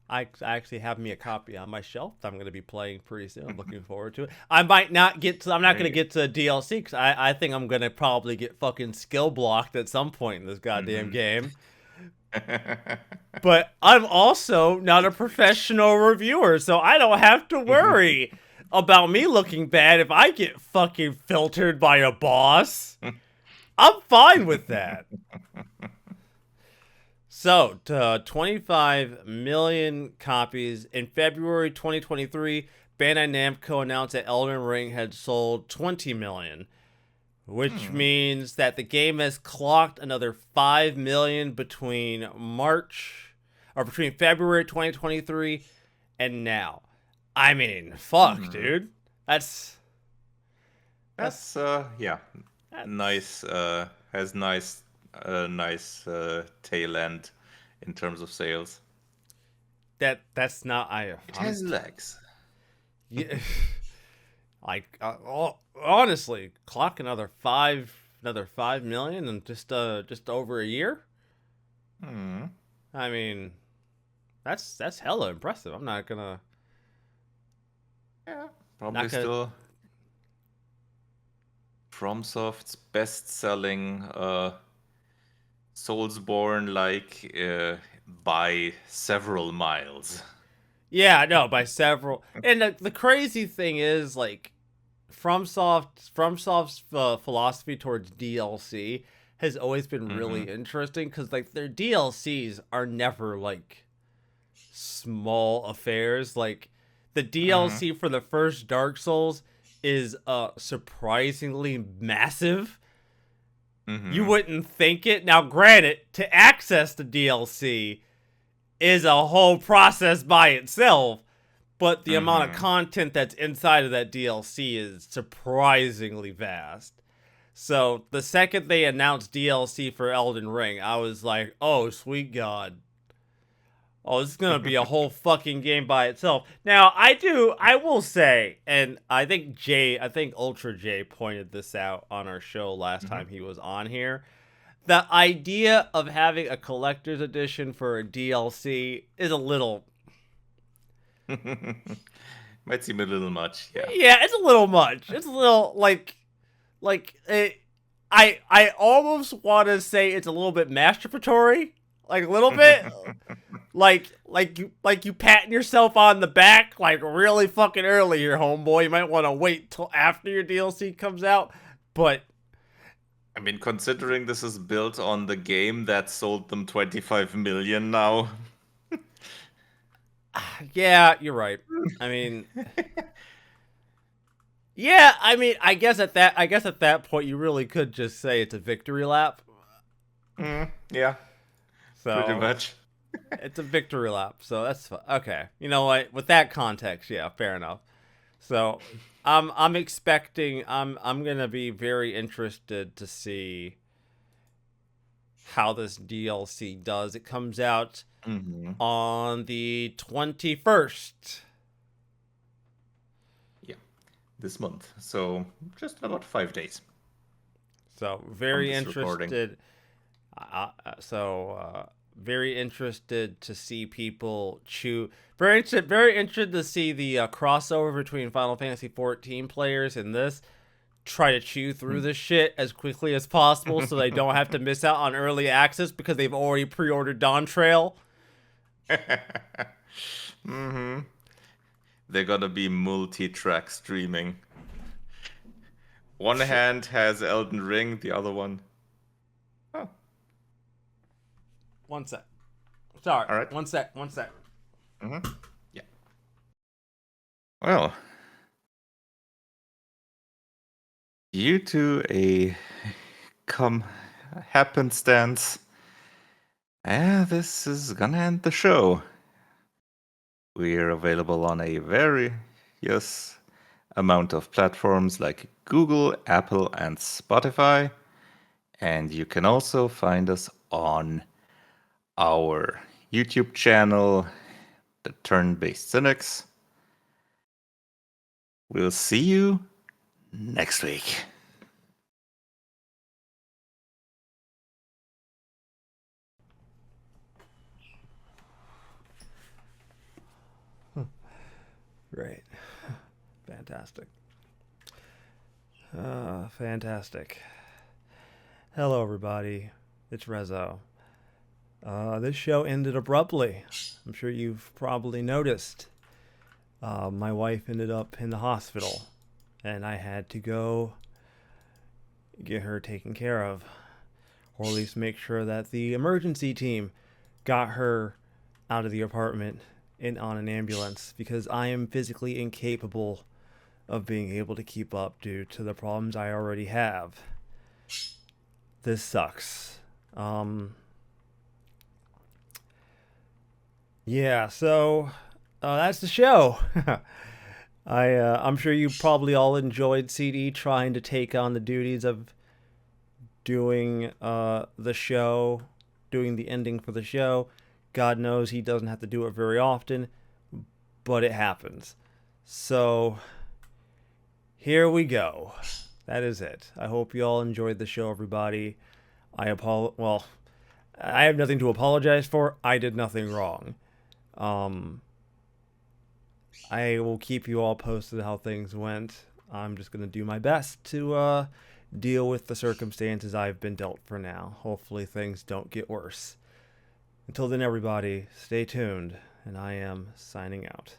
[SPEAKER 1] I actually have me a copy on my shelf that I'm going to be playing pretty soon. I'm looking forward to it. I'm not going to get to DLC because I think I'm going to probably get fucking skill blocked at some point in this goddamn game. But I'm also not a professional reviewer, so I don't have to worry about me looking bad if I get fucking filtered by a boss. I'm fine with that. So, 25 million copies. In February 2023, Bandai Namco announced that Elden Ring had sold 20 million, which means that the game has clocked another 5 million between February 2023 and now. I mean, fuck, dude. That's
[SPEAKER 2] yeah. Nice, has nice tail end in terms of sales.
[SPEAKER 1] That's not
[SPEAKER 2] It has legs.
[SPEAKER 1] Yeah, like honestly, clock another 5 million in just over a year. I mean, that's hella impressive. I'm not gonna.
[SPEAKER 2] Yeah, probably still FromSoft's best-selling Soulsborne by several miles.
[SPEAKER 1] Yeah, no, by several. And the crazy thing is, like, FromSoft's philosophy towards DLC has always been really interesting because, like, their DLCs are never like small affairs. Like, the DLC for the first Dark Souls is surprisingly massive. You wouldn't think it. Now, granted, to access the DLC is a whole process by itself, but the amount of content that's inside of that DLC is surprisingly vast. So, the second they announced DLC for Elden Ring, I was like, oh, sweet God. Oh, this is going to be a whole fucking game by itself. Now, I will say, and I think Ultra J pointed this out on our show last time he was on here. The idea of having a collector's edition for a DLC is a little...
[SPEAKER 2] Might seem a little much, yeah.
[SPEAKER 1] Yeah, it's a little much. It's a little, I almost want to say it's a little bit masturbatory, like a little bit, like you patting yourself on the back like really fucking early here, homeboy. You might want to wait till after your DLC comes out, but
[SPEAKER 2] I mean, considering this is built on the game that sold them 25 million now.
[SPEAKER 1] yeah, you're right. I mean, yeah, I mean, I guess at that point you really could just say it's a victory lap.
[SPEAKER 2] Yeah, pretty
[SPEAKER 1] So
[SPEAKER 2] much.
[SPEAKER 1] it's a victory lap. So that's okay. You know what? With that context, yeah, fair enough. So I'm expecting I'm gonna be very interested to see how this DLC does. It comes out
[SPEAKER 2] Hmm.
[SPEAKER 1] on the 21st.
[SPEAKER 2] Yeah, this month. So just about 5 days
[SPEAKER 1] So
[SPEAKER 2] from
[SPEAKER 1] very
[SPEAKER 2] this recording.
[SPEAKER 1] interested. Very interested to see people chew. Very interested to see the crossover between Final Fantasy 14 players and this. Try to chew through this shit as quickly as possible so they don't have to miss out on early access because they've already pre-ordered Dawn Trail.
[SPEAKER 2] Hmm. They're gonna be multi-track streaming. One
[SPEAKER 1] Shit.
[SPEAKER 2] hand has Elden Ring, the other one. Oh,
[SPEAKER 1] One sec. Sorry.
[SPEAKER 2] all right.
[SPEAKER 1] One sec. One sec.
[SPEAKER 2] Mm-hmm. Yeah. Well, due to a come happenstance, this is gonna end the show. We're available on a various amount of platforms like Google, Apple, and Spotify. And you can also find us on our YouTube channel, The Turn-Based Cynics. We'll see you next week.
[SPEAKER 1] Right. Fantastic. Fantastic. Hello, everybody. It's Rezo. This show ended abruptly. I'm sure you've probably noticed. My wife ended up in the hospital, and I had to go get her taken care of, or at least make sure that the emergency team got her out of the apartment and on an ambulance because I am physically incapable of being able to keep up due to the problems I already have. This sucks. Yeah, so that's the show. I'm sure you probably all enjoyed CD trying to take on the duties of doing the show, doing the ending for the show. God knows he doesn't have to do it very often, but it happens. So here we go. That is it. I hope you all enjoyed the show, everybody. Well, I have nothing to apologize for. I did nothing wrong. Um, I will keep you all posted how things went. I'm just gonna do my best to deal with the circumstances I've been dealt for now. Hopefully things don't get worse. Until then, everybody, stay tuned, and I am signing out.